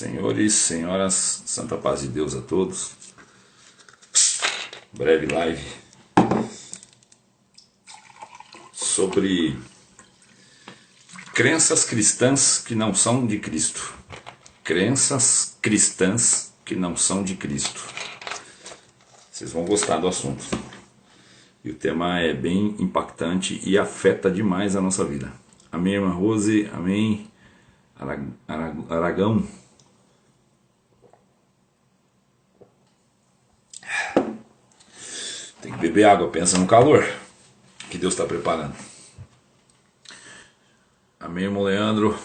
Senhores, senhoras, santa paz de Deus a todos. Breve live sobre crenças cristãs que não são de Cristo. Crenças cristãs que não são de Cristo. Vocês vão gostar do assunto. E o tema é bem impactante e afeta demais a nossa vida. Amém, irmã Rose? Amém, Aragão? Tem que beber água, pensa no calor que Deus está preparando. Amém, irmão Leandro?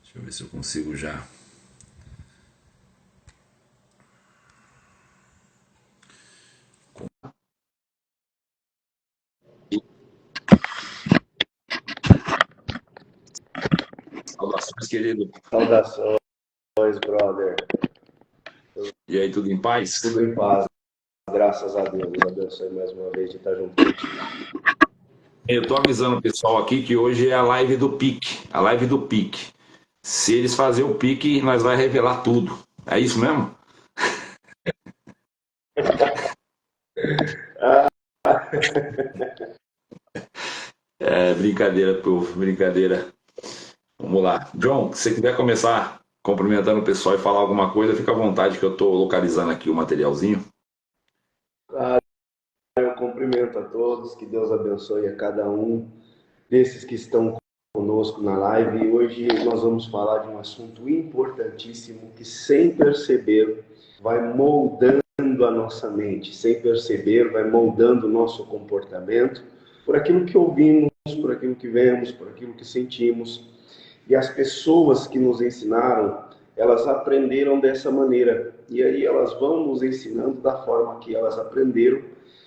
Deixa eu ver se eu consigo já. Saudações, querido. Saudações, brother. E aí, tudo em paz? Tudo em paz, graças a Deus. Deus abençoe mais uma vez de estar junto. Eu estou avisando o pessoal aqui que hoje é a live do PIC. A live do PIC. Se eles fazerem o PIC, nós vai revelar tudo. É isso mesmo? É brincadeira, povo, brincadeira. Vamos lá. John, se você quiser começar cumprimentando o pessoal e falar alguma coisa, fica à vontade que eu estou localizando aqui o materialzinho. Eu cumprimento a todos, que Deus abençoe a cada um desses que estão conosco na live. E hoje nós vamos falar de um assunto importantíssimo que, sem perceber, vai moldando a nossa mente, sem perceber, vai moldando o nosso comportamento, por aquilo que ouvimos, por aquilo que vemos, por aquilo que sentimos. E as pessoas que nos ensinaram, elas aprenderam dessa maneira. E aí elas vão nos ensinando da forma que elas aprenderam.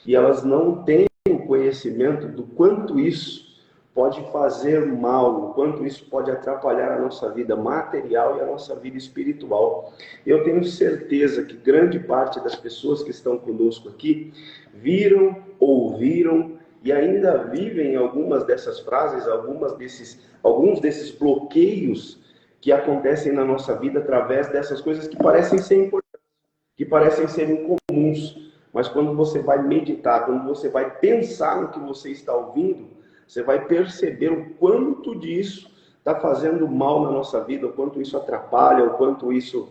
E elas não têm o conhecimento do quanto isso pode fazer mal, o quanto isso pode atrapalhar a nossa vida material e a nossa vida espiritual. Eu tenho certeza que grande parte das pessoas que estão conosco aqui viram, ouviram e ainda vivem algumas dessas frases, alguns desses bloqueios que acontecem na nossa vida através dessas coisas que parecem ser importantes, que parecem ser incomuns. Mas quando você vai meditar, quando você vai pensar no que você está ouvindo, você vai perceber o quanto disso está fazendo mal na nossa vida, o quanto isso atrapalha, o quanto isso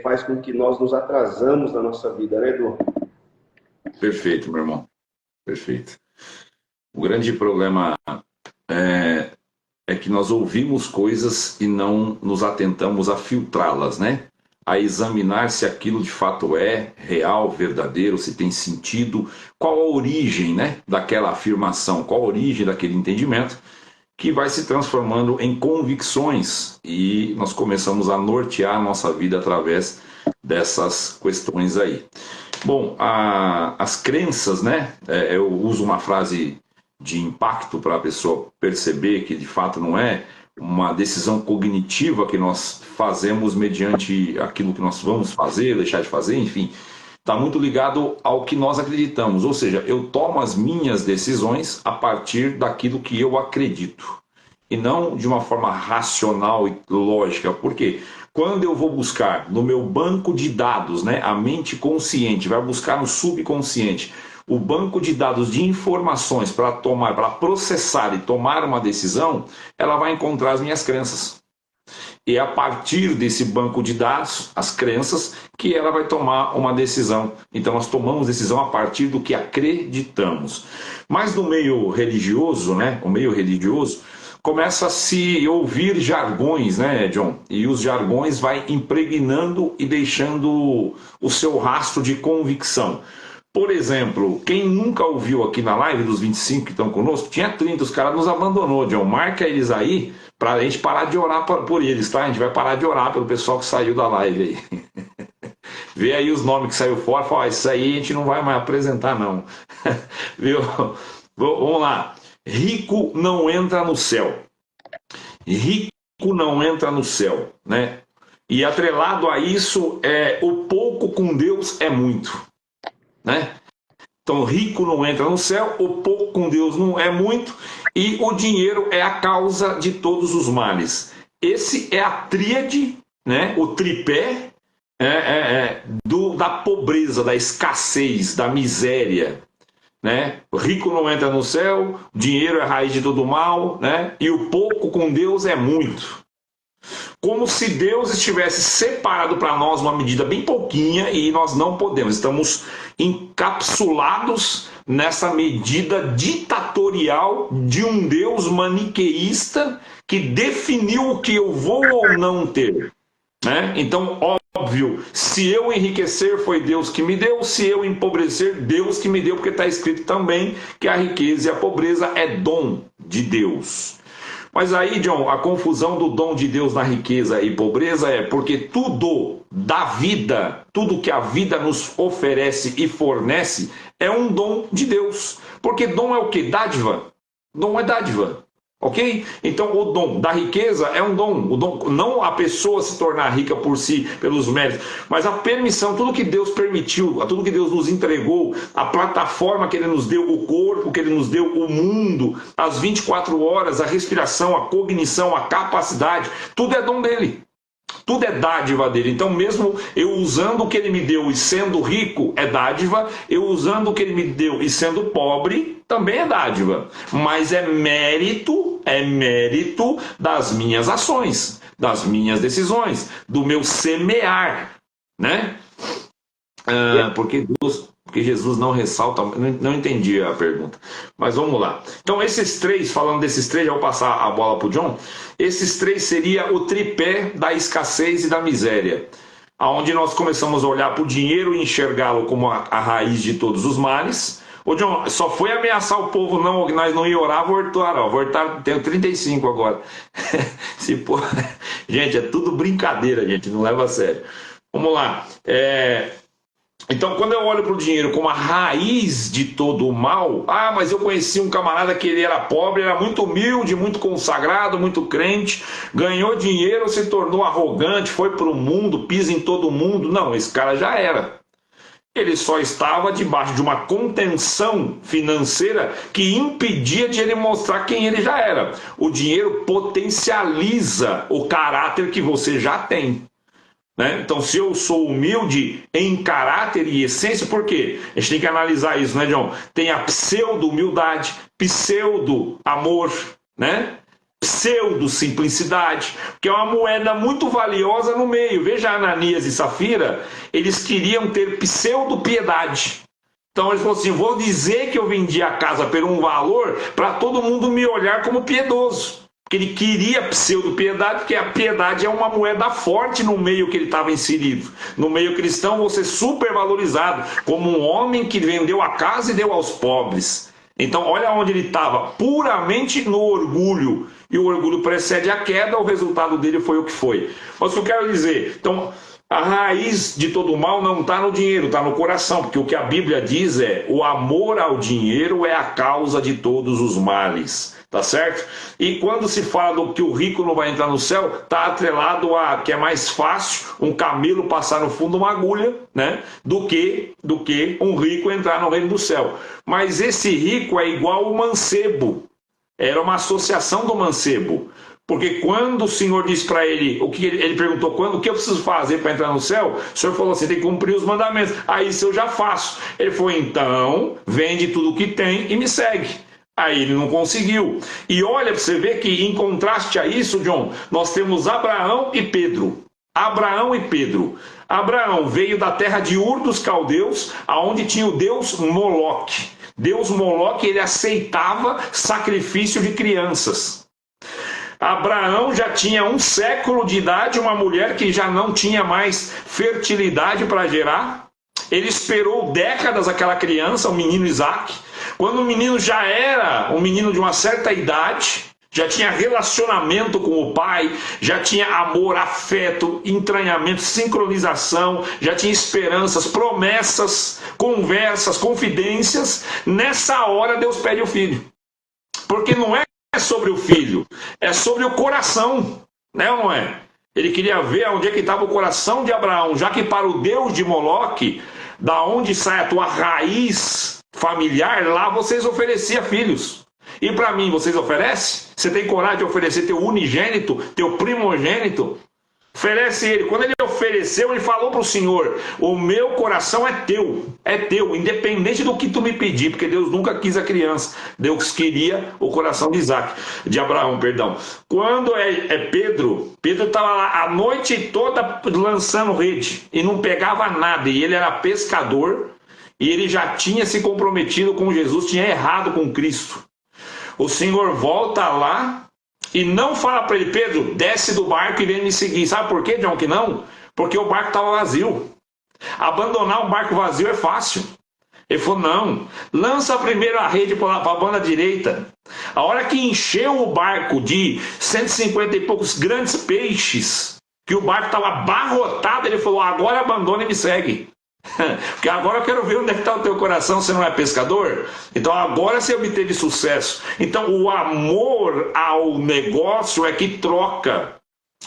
faz com que nós nos atrasamos na nossa vida, né, Edu? Perfeito, meu irmão. Perfeito. O grande problema é que nós ouvimos coisas e não nos atentamos a filtrá-las, né? A examinar se aquilo de fato é real, verdadeiro, se tem sentido, qual a origem, né, daquela afirmação, qual a origem daquele entendimento, que vai se transformando em convicções e nós começamos a nortear a nossa vida através dessas questões aí. Bom, as crenças, né, eu uso uma frase de impacto para a pessoa perceber que de fato não é uma decisão cognitiva que nós fazemos mediante aquilo que nós vamos fazer, deixar de fazer, enfim, está muito ligado ao que nós acreditamos, ou seja, eu tomo as minhas decisões a partir daquilo que eu acredito, e não de uma forma racional e lógica. Por quê? Quando eu vou buscar no meu banco de dados, né, a mente consciente vai buscar no subconsciente o banco de dados de informações para processar e tomar uma decisão, ela vai encontrar as minhas crenças. E é a partir desse banco de dados, as crenças, que ela vai tomar uma decisão. Então nós tomamos decisão a partir do que acreditamos. Mas no meio religioso, né, o meio religioso, começa a se ouvir jargões, né, John? E os jargões vai impregnando e deixando o seu rastro de convicção. Por exemplo, quem nunca ouviu aqui na live dos 25 que estão conosco, tinha 30, os caras nos abandonou, John. Marca eles aí pra gente parar de orar por eles, tá? A gente vai parar de orar pelo pessoal que saiu da live aí. Vê aí os nomes que saiu fora, fala, isso aí a gente não vai mais apresentar não. Viu? Vamos lá. Rico não entra no céu. Rico não entra no céu, né? E atrelado a isso, o pouco com Deus é muito, né? Então, rico não entra no céu, o pouco com Deus não é muito, e o dinheiro é a causa de todos os males. Esse é a tríade, né? O tripé da pobreza, da escassez, da miséria. Né? O rico não entra no céu, o dinheiro é a raiz de todo mal, né? E o pouco com Deus é muito. Como se Deus estivesse separado para nós uma medida bem pouquinha e nós não podemos. Estamos encapsulados nessa medida ditatorial de um Deus maniqueísta que definiu o que eu vou ou não ter. Né? Então, óbvio, se eu enriquecer foi Deus que me deu, se eu empobrecer, Deus que me deu, porque está escrito também que a riqueza e a pobreza é dom de Deus. Mas aí, John, a confusão do dom de Deus na riqueza e pobreza é porque tudo da vida, tudo que a vida nos oferece e fornece é um dom de Deus. Porque dom é o quê? Dádiva. Dom é dádiva. Ok? Então o dom da riqueza é um dom. O dom, não a pessoa se tornar rica por si, pelos méritos, mas a permissão, tudo que Deus permitiu, tudo que Deus nos entregou, a plataforma que Ele nos deu, o corpo que Ele nos deu, o mundo, as 24 horas, a respiração, a cognição, a capacidade, tudo é dom dele. Tudo é dádiva dele. Então, mesmo eu usando o que ele me deu e sendo rico, é dádiva. Eu usando o que ele me deu e sendo pobre, também é dádiva. Mas é mérito das minhas ações, das minhas decisões, do meu semear, né? Porque Jesus não ressalta, não entendi a pergunta, mas vamos lá. Então esses três, falando desses três, já vou passar a bola para o John, esses três seria o tripé da escassez e da miséria, aonde nós começamos a olhar para o dinheiro e enxergá-lo como a raiz de todos os males. Ô John, só foi ameaçar o povo, não, nós não ia orar, voltar, tenho 35 agora. Gente, é tudo brincadeira, gente, não leva a sério. Vamos lá, Então, quando eu olho para o dinheiro como a raiz de todo o mal, mas eu conheci um camarada que ele era pobre, era muito humilde, muito consagrado, muito crente, ganhou dinheiro, se tornou arrogante, foi para o mundo, pisa em todo mundo. Não, esse cara já era. Ele só estava debaixo de uma contenção financeira que impedia de ele mostrar quem ele já era. O dinheiro potencializa o caráter que você já tem. Né? Então, se eu sou humilde em caráter e essência, por quê? A gente tem que analisar isso, né, John? Tem a pseudo-humildade, pseudo-amor, né? Pseudo-simplicidade, que é uma moeda muito valiosa no meio. Veja Ananias e Safira, eles queriam ter pseudo-piedade. Então, eles falaram assim, vou dizer que eu vendi a casa por um valor para todo mundo me olhar como piedoso. Porque ele queria pseudo-piedade, porque a piedade é uma moeda forte no meio que ele estava inserido. No meio cristão, você super valorizado, como um homem que vendeu a casa e deu aos pobres. Então, olha onde ele estava, puramente no orgulho. E o orgulho precede a queda, o resultado dele foi o que foi. Mas o que eu quero dizer, então, a raiz de todo mal não está no dinheiro, está no coração. Porque o que a Bíblia diz é, o amor ao dinheiro é a causa de todos os males. Tá certo? E quando se fala do que o rico não vai entrar no céu, está atrelado a que é mais fácil um camelo passar no fundo de uma agulha, né? Do que um rico entrar no reino do céu. Mas esse rico é igual o mancebo. Era uma associação do mancebo. Porque quando o Senhor disse para ele, ele perguntou, o que eu preciso fazer para entrar no céu? O Senhor falou assim, tem que cumprir os mandamentos. Aí isso eu já faço. Ele falou, então, vende tudo o que tem e me segue. Aí ele não conseguiu. E olha para você ver que, em contraste a isso, John, nós temos Abraão e Pedro. Abraão e Pedro. Abraão veio da terra de Ur dos Caldeus, aonde tinha o deus Moloque. Deus Moloque, ele aceitava sacrifício de crianças. Abraão já tinha 1 século de idade, uma mulher que já não tinha mais fertilidade para gerar. Ele esperou décadas aquela criança, o menino Isaac. Quando o menino já era um menino de uma certa idade, já tinha relacionamento com o pai, já tinha amor, afeto, entranhamento, sincronização, já tinha esperanças, promessas, conversas, confidências, nessa hora Deus pede o filho. Porque não é sobre o filho, é sobre o coração, né ou não é? Ele queria ver onde é que estava o coração de Abraão, já que para o Deus de Moloque, da onde sai a tua raiz, familiar, lá vocês ofereciam filhos. E para mim, vocês oferecem? Você tem coragem de oferecer teu unigênito, teu primogênito? Oferece ele. Quando ele ofereceu, ele falou para o Senhor: o meu coração é teu, independente do que tu me pedir, porque Deus nunca quis a criança. Deus queria o coração de de Abraão, perdão. Quando Pedro estava lá a noite toda lançando rede e não pegava nada, e ele era pescador, e ele já tinha se comprometido com Jesus, tinha errado com Cristo. O Senhor volta lá e não fala para ele: Pedro, desce do barco e vem me seguir. Sabe por quê, John, que não? Porque o barco estava vazio. Abandonar um barco vazio é fácil. Ele falou: não, lança primeiro a rede para a banda direita. A hora que encheu o barco de 150 e poucos grandes peixes, que o barco estava abarrotado, ele falou: agora abandona e me segue. Porque agora eu quero ver onde é que está o teu coração. Você não é pescador? Então agora você obteve sucesso. Então o amor ao negócio é que troca.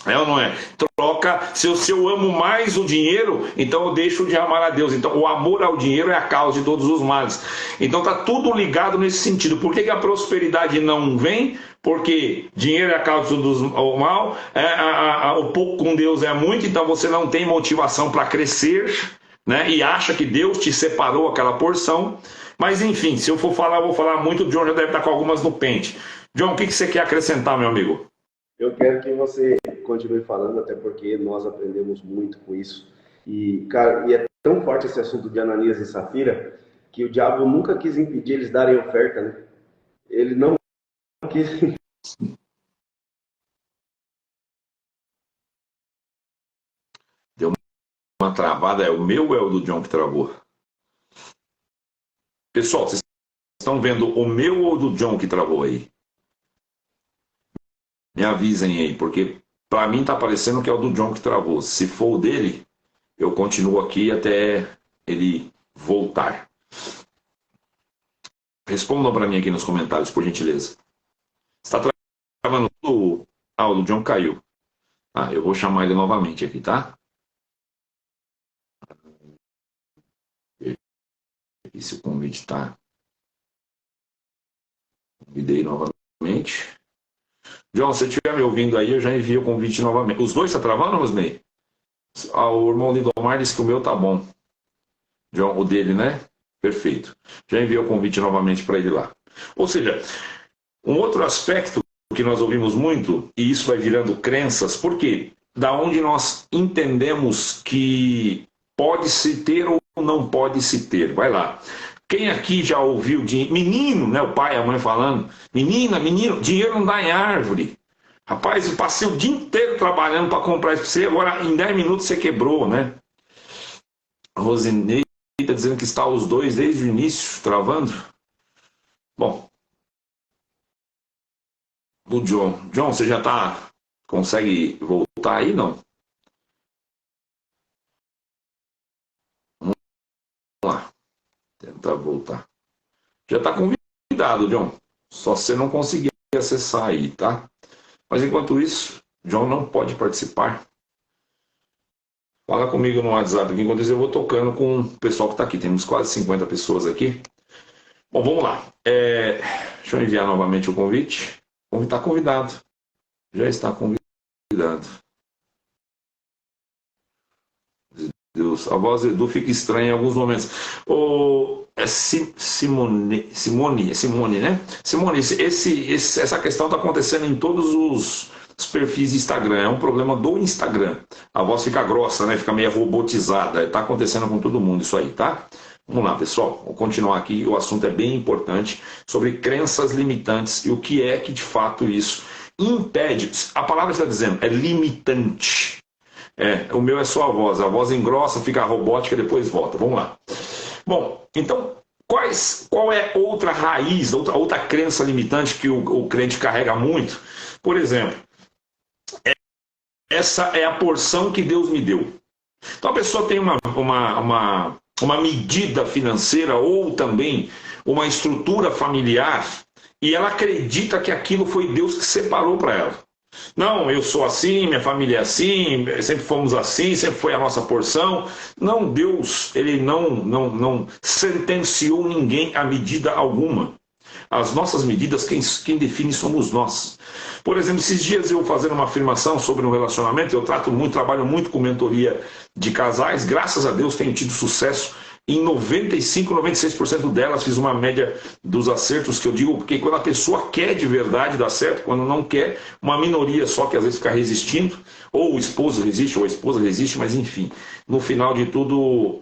É ou não é? Troca. Se eu amo mais o dinheiro, então eu deixo de amar a Deus. Então o amor ao dinheiro é a causa de todos os males. Então está tudo ligado nesse sentido. Por que a prosperidade não vem? Porque dinheiro é a causa do mal. O pouco com Deus é muito. Então você não tem motivação para crescer, né? E acha que Deus te separou aquela porção. Mas enfim, se eu for falar, eu vou falar muito. O John já deve estar com algumas no pente. John, o que você quer acrescentar, meu amigo? Eu quero que você continue falando, até porque nós aprendemos muito com isso. E, cara, é tão forte esse assunto de Ananias e Safira, que o diabo nunca quis impedir eles darem oferta, né? Ele não quis. Deu uma travada. É o meu ou é o do John que travou? Pessoal, vocês estão vendo o meu ou o do John que travou aí? Me avisem aí, porque para mim tá parecendo que é o do John que travou. Se for o dele, eu continuo aqui até ele voltar. Respondam para mim aqui nos comentários, por gentileza. Está travando tudo? Ah, o do John caiu. Ah, eu vou chamar ele novamente aqui, tá? E se o convite tá... Convidei novamente. John, se você estiver me ouvindo aí, eu já enviei o convite novamente. Os dois tá travando, Rosnei? Ah, o irmão Lindomar disse que o meu tá bom. John, o dele, né? Perfeito. Já enviei o convite novamente para ele lá. Ou seja, um outro aspecto que nós ouvimos muito, e isso vai virando crenças, por quê? Da onde nós entendemos que pode-se ter ou não pode-se ter. Vai lá. Quem aqui já ouviu de menino, né? O pai e a mãe falando: menina, menino, dinheiro não dá em árvore. Rapaz, eu passei o dia inteiro trabalhando para comprar isso para você, agora em 10 minutos você quebrou, né? A Rosinei está dizendo que está os dois desde o início, travando. Bom, o John. John, você já tá... consegue voltar aí, não? Vamos lá. Tentar voltar. Já está convidado, John. Só você não conseguir acessar aí, tá? Mas enquanto isso, John não pode participar. Fala comigo no WhatsApp aqui, enquanto isso eu vou tocando com o pessoal que está aqui. Temos quase 50 pessoas aqui. Bom, vamos lá. Deixa eu enviar novamente o convite. Está convidado. Já está convidado. Deus, a voz do Edu fica estranha em alguns momentos. Simone, né? Simone, essa questão está acontecendo em todos os perfis de Instagram. É um problema do Instagram. A voz fica grossa, né? Fica meio robotizada. Está acontecendo com todo mundo isso aí, tá? Vamos lá, pessoal. Vou continuar aqui. O assunto é bem importante sobre crenças limitantes e o que é que de fato isso impede. A palavra está dizendo é limitante. O meu é só a voz engrossa, fica robótica, depois volta. Vamos lá. Bom, então, qual é outra raiz, outra crença limitante que o crente carrega muito? Por exemplo, essa é a porção que Deus me deu. Então a pessoa tem uma medida financeira ou também uma estrutura familiar e ela acredita que aquilo foi Deus que separou para ela. Não, eu sou assim, minha família é assim, sempre fomos assim, sempre foi a nossa porção. Não, Deus, ele não sentenciou ninguém a medida alguma. As nossas medidas, quem define somos nós. Por exemplo, esses dias eu fazendo uma afirmação sobre um relacionamento, eu trabalho muito com mentoria de casais, graças a Deus tenho tido sucesso em 95, 96% delas. Fiz uma média dos acertos que eu digo, porque quando a pessoa quer de verdade dá certo, quando não quer, uma minoria só que às vezes fica resistindo, ou o esposo resiste, ou a esposa resiste, mas enfim, no final de tudo,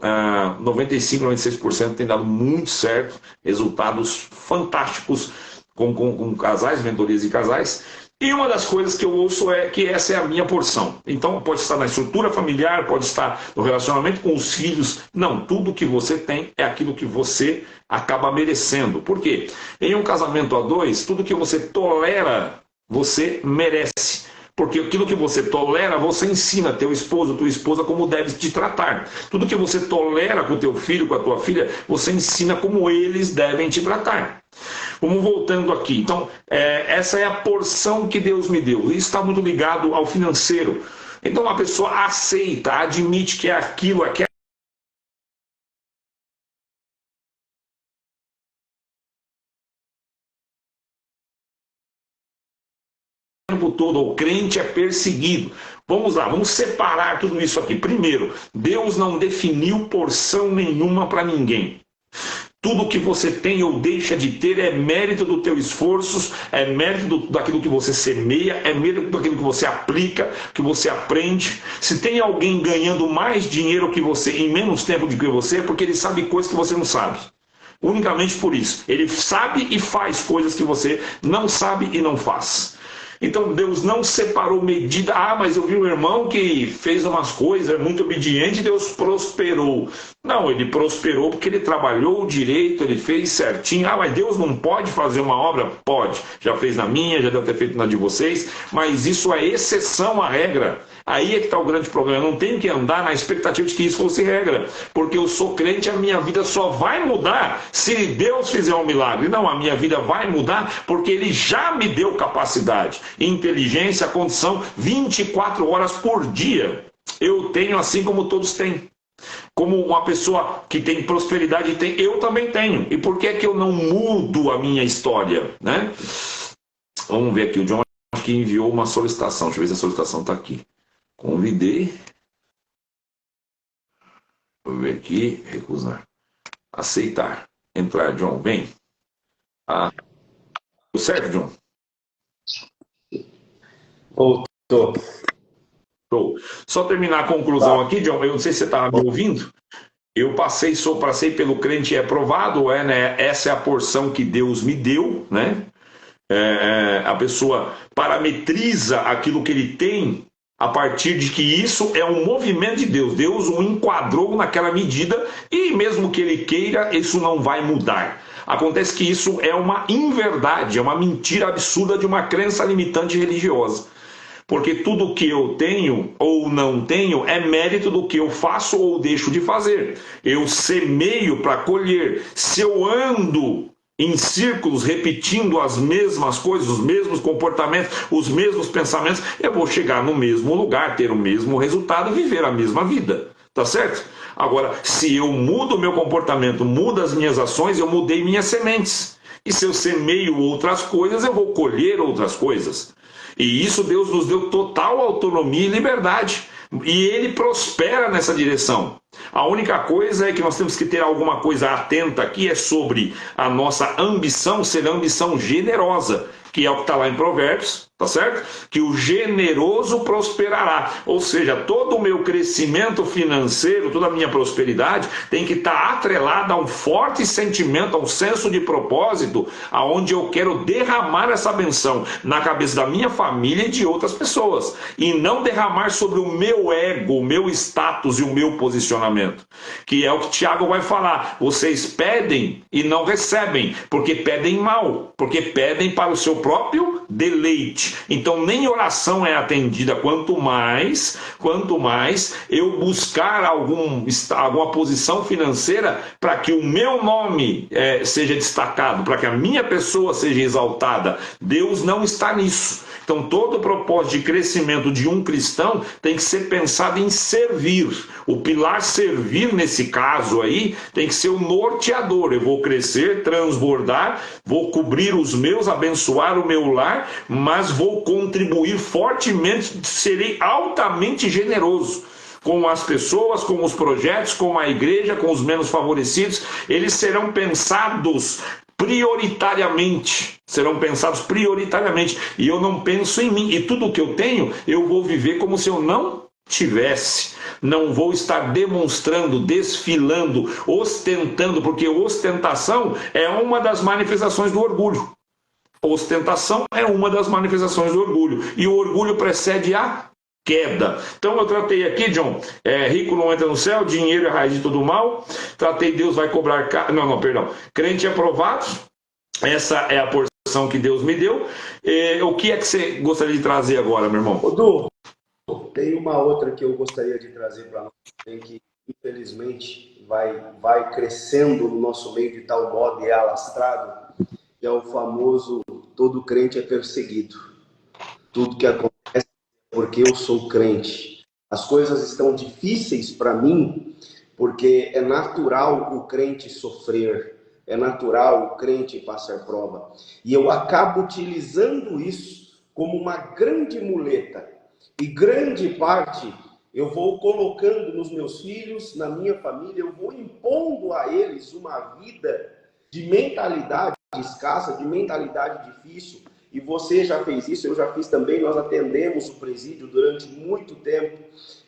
95, 96% tem dado muito certo, resultados fantásticos com casais, mentorias e casais. E uma das coisas que eu ouço é que essa é a minha porção. Então pode estar na estrutura familiar, pode estar no relacionamento com os filhos. Não, tudo que você tem é aquilo que você acaba merecendo. Por quê? Em um casamento a dois, tudo que você tolera, você merece. Porque aquilo que você tolera, você ensina teu esposo, tua esposa como deve te tratar. Tudo que você tolera com teu filho, com a tua filha, você ensina como eles devem te tratar. Vamos voltando aqui. Então, essa é a porção que Deus me deu. Isso está muito ligado ao financeiro. Então, a pessoa aceita, admite que é aquilo, o tempo todo, o crente é perseguido. Vamos lá, vamos separar tudo isso aqui. Primeiro, Deus não definiu porção nenhuma para ninguém. Tudo que você tem ou deixa de ter é mérito do teu esforço, é mérito daquilo que você semeia, é mérito daquilo que você aplica, que você aprende. Se tem alguém ganhando mais dinheiro que você em menos tempo do que você, é porque ele sabe coisas que você não sabe. Unicamente por isso. Ele sabe e faz coisas que você não sabe e não faz. Então Deus não separou medida. Mas eu vi um irmão que fez umas coisas, é muito obediente, Deus prosperou. Não, ele prosperou porque ele trabalhou direito, ele fez certinho. Mas Deus não pode fazer uma obra? Pode. Já fez na minha, já deve ter feito na de vocês, mas isso é exceção à regra. Aí é que está o grande problema. Eu não tenho que andar na expectativa de que isso fosse regra, porque eu sou crente, a minha vida só vai mudar se Deus fizer um milagre. Não, a minha vida vai mudar porque Ele já me deu capacidade, inteligência, condição, 24 horas por dia. Eu tenho assim como todos têm. Como uma pessoa que tem prosperidade tem, eu também tenho. E por que é que eu não mudo a minha história, né? Vamos ver aqui, o John que enviou uma solicitação. Deixa eu ver se a solicitação está aqui. Convidei. Vou ver aqui. Recusar. Aceitar. Entrar, John. Vem. Tudo certo, John? Voltou. Show. Só terminar a conclusão aqui, John. Eu não sei se você estava me ouvindo. Eu passei pelo crente e aprovado. Né? Essa é a porção que Deus me deu, né? A pessoa parametriza aquilo que ele tem a partir de que isso é um movimento de Deus. Deus o enquadrou naquela medida e mesmo que ele queira, isso não vai mudar. Acontece que isso é uma inverdade, é uma mentira absurda de uma crença limitante religiosa. Porque tudo que eu tenho ou não tenho é mérito do que eu faço ou deixo de fazer. Eu semeio para colher. Se eu ando em círculos, repetindo as mesmas coisas, os mesmos comportamentos, os mesmos pensamentos, eu vou chegar no mesmo lugar, ter o mesmo resultado e viver a mesma vida. Tá certo? Agora, se eu mudo o meu comportamento, mudo as minhas ações, eu mudei minhas sementes. E se eu semeio outras coisas, eu vou colher outras coisas. E isso Deus nos deu total autonomia e liberdade. E Ele prospera nessa direção. A única coisa é que nós temos que ter alguma coisa atenta aqui, é sobre a nossa ambição ser ambição generosa, que é o que está lá em Provérbios, tá certo? Que o generoso prosperará. Ou seja, todo o meu crescimento financeiro, toda a minha prosperidade tem que estar atrelada a um forte sentimento, a um senso de propósito, aonde eu quero derramar essa benção na cabeça da minha família e de outras pessoas. E não derramar sobre o meu ego, o meu status e o meu posicionamento. Que é o que Tiago vai falar. Vocês pedem e não recebem, porque pedem mal, porque pedem para o seu próprio deleite. doente, então nem oração é atendida, quanto mais eu buscar alguma posição financeira para que o meu nome seja destacado, para que a minha pessoa seja exaltada. Deus não está nisso. Então, todo o propósito de crescimento de um cristão tem que ser pensado em servir. O pilar servir, nesse caso aí, tem que ser o norteador. Eu vou crescer, transbordar, vou cobrir os meus, abençoar o meu lar, mas vou contribuir fortemente, serei altamente generoso com as pessoas, com os projetos, com a igreja, com os menos favorecidos. Eles serão pensados prioritariamente, e eu não penso em mim, e tudo que eu tenho, eu vou viver como se eu não tivesse. Não vou estar demonstrando, desfilando, ostentando, porque ostentação é uma das manifestações do orgulho. Ostentação é uma das manifestações do orgulho, e o orgulho precede a queda. Então eu tratei aqui, John, rico não entra no céu, dinheiro é a raiz de todo mal. Tratei Deus vai cobrar crente aprovado. Essa é a porção que Deus me deu. O que é que você gostaria de trazer agora, meu irmão? Du, tem uma outra que eu gostaria de trazer para nós, que infelizmente vai crescendo no nosso meio de tal modo e é alastrado, que é o famoso todo crente é perseguido. Tudo que acontece porque eu sou crente. As coisas estão difíceis para mim porque é natural o crente sofrer, é natural o crente passar prova. E eu acabo utilizando isso como uma grande muleta. E grande parte eu vou colocando nos meus filhos, na minha família, eu vou impondo a eles uma vida de mentalidade escassa, de mentalidade difícil. E você já fez isso, eu já fiz também. Nós atendemos o presídio durante muito tempo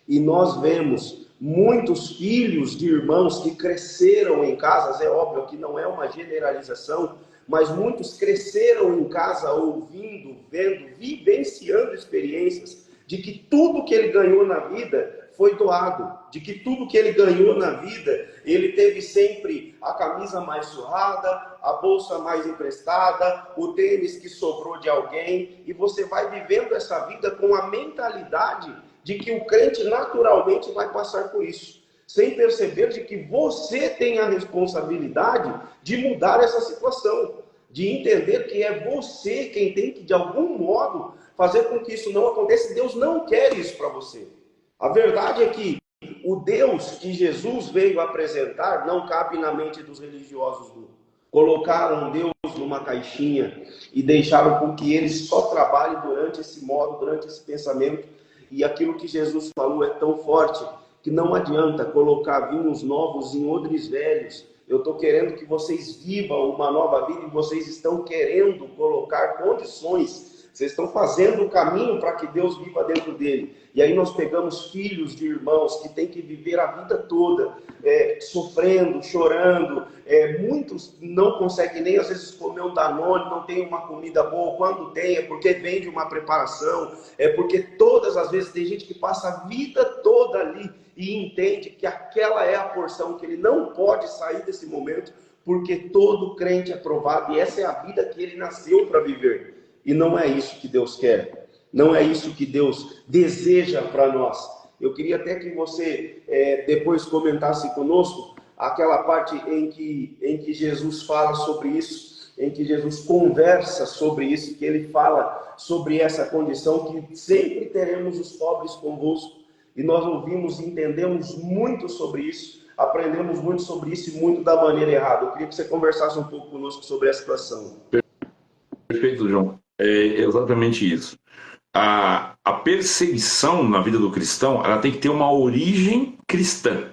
e nós vemos muitos filhos de irmãos que cresceram em casas, é óbvio que não é uma generalização, mas muitos cresceram em casa ouvindo, vendo, vivenciando experiências de que tudo que ele ganhou na vida foi doado, de que tudo que ele ganhou na vida, ele teve sempre a camisa mais surrada, a bolsa mais emprestada, o tênis que sobrou de alguém, e você vai vivendo essa vida com a mentalidade de que o crente naturalmente vai passar por isso, sem perceber de que você tem a responsabilidade de mudar essa situação, de entender que é você quem tem que, de algum modo, fazer com que isso não aconteça. Deus não quer isso para você. A verdade é que o Deus que Jesus veio apresentar não cabe na mente dos religiosos. Colocaram Deus numa caixinha e deixaram com que ele só trabalhe durante esse modo, durante esse pensamento. E aquilo que Jesus falou é tão forte que não adianta colocar vinhos novos em odres velhos. Eu estou querendo que vocês vivam uma nova vida e vocês estão querendo colocar condições. Vocês estão fazendo o caminho para que Deus viva dentro dele. E aí nós pegamos filhos de irmãos que têm que viver a vida toda sofrendo, chorando. Muitos não conseguem nem às vezes comer um Danone, não tem uma comida boa. Quando tem é porque vem de uma preparação. É porque todas as vezes tem gente que passa a vida toda ali e entende que aquela é a porção, que ele não pode sair desse momento, porque todo crente é provado e essa é a vida que ele nasceu para viver. E não é isso que Deus quer. Não é isso que Deus deseja para nós. Eu queria até que você depois comentasse conosco aquela parte em que Jesus fala sobre isso, em que Jesus conversa sobre isso, que ele fala sobre essa condição, que sempre teremos os pobres convosco. E nós ouvimos e entendemos muito sobre isso, aprendemos muito sobre isso e muito da maneira errada. Eu queria que você conversasse um pouco conosco sobre essa situação. Perfeito, João. É exatamente isso. A perseguição na vida do cristão, ela tem que ter uma origem cristã.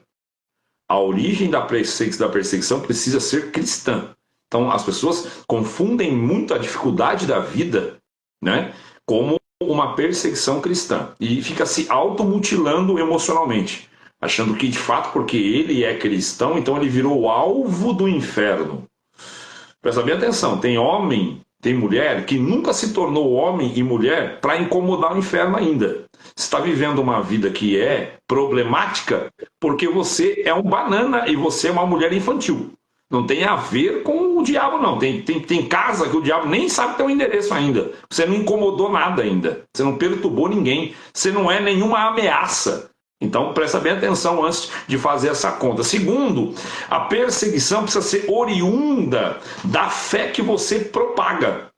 A origem da perseguição precisa ser cristã. Então, as pessoas confundem muito a dificuldade da vida, né, como uma perseguição cristã. E fica se automutilando emocionalmente, achando que, de fato, porque ele é cristão, então ele virou alvo do inferno. Presta bem atenção, tem homem, tem mulher que nunca se tornou homem e mulher para incomodar o inferno ainda. Você está vivendo uma vida que é problemática porque você é um banana e você é uma mulher infantil. Não tem a ver com o diabo, não. Tem casa que o diabo nem sabe teu endereço ainda. Você não incomodou nada ainda. Você não perturbou ninguém. Você não é nenhuma ameaça. Então, presta bem atenção antes de fazer essa conta. Segundo, a perseguição precisa ser oriunda da fé que você propaga.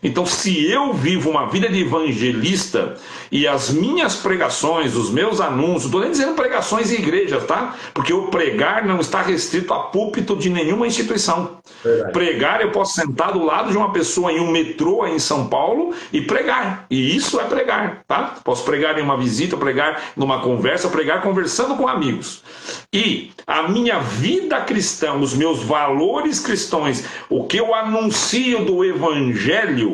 Então, se eu vivo uma vida de evangelista e as minhas pregações, os meus anúncios, estou nem dizendo pregações em igrejas, tá? Porque o pregar não está restrito a púlpito de nenhuma instituição. Verdade. Pregar, eu posso sentar do lado de uma pessoa em um metrô aí em São Paulo e pregar. E isso é pregar, tá? Posso pregar em uma visita, pregar numa conversa, pregar conversando com amigos. E a minha vida cristã, os meus valores cristãos, o que eu anuncio do evangelho,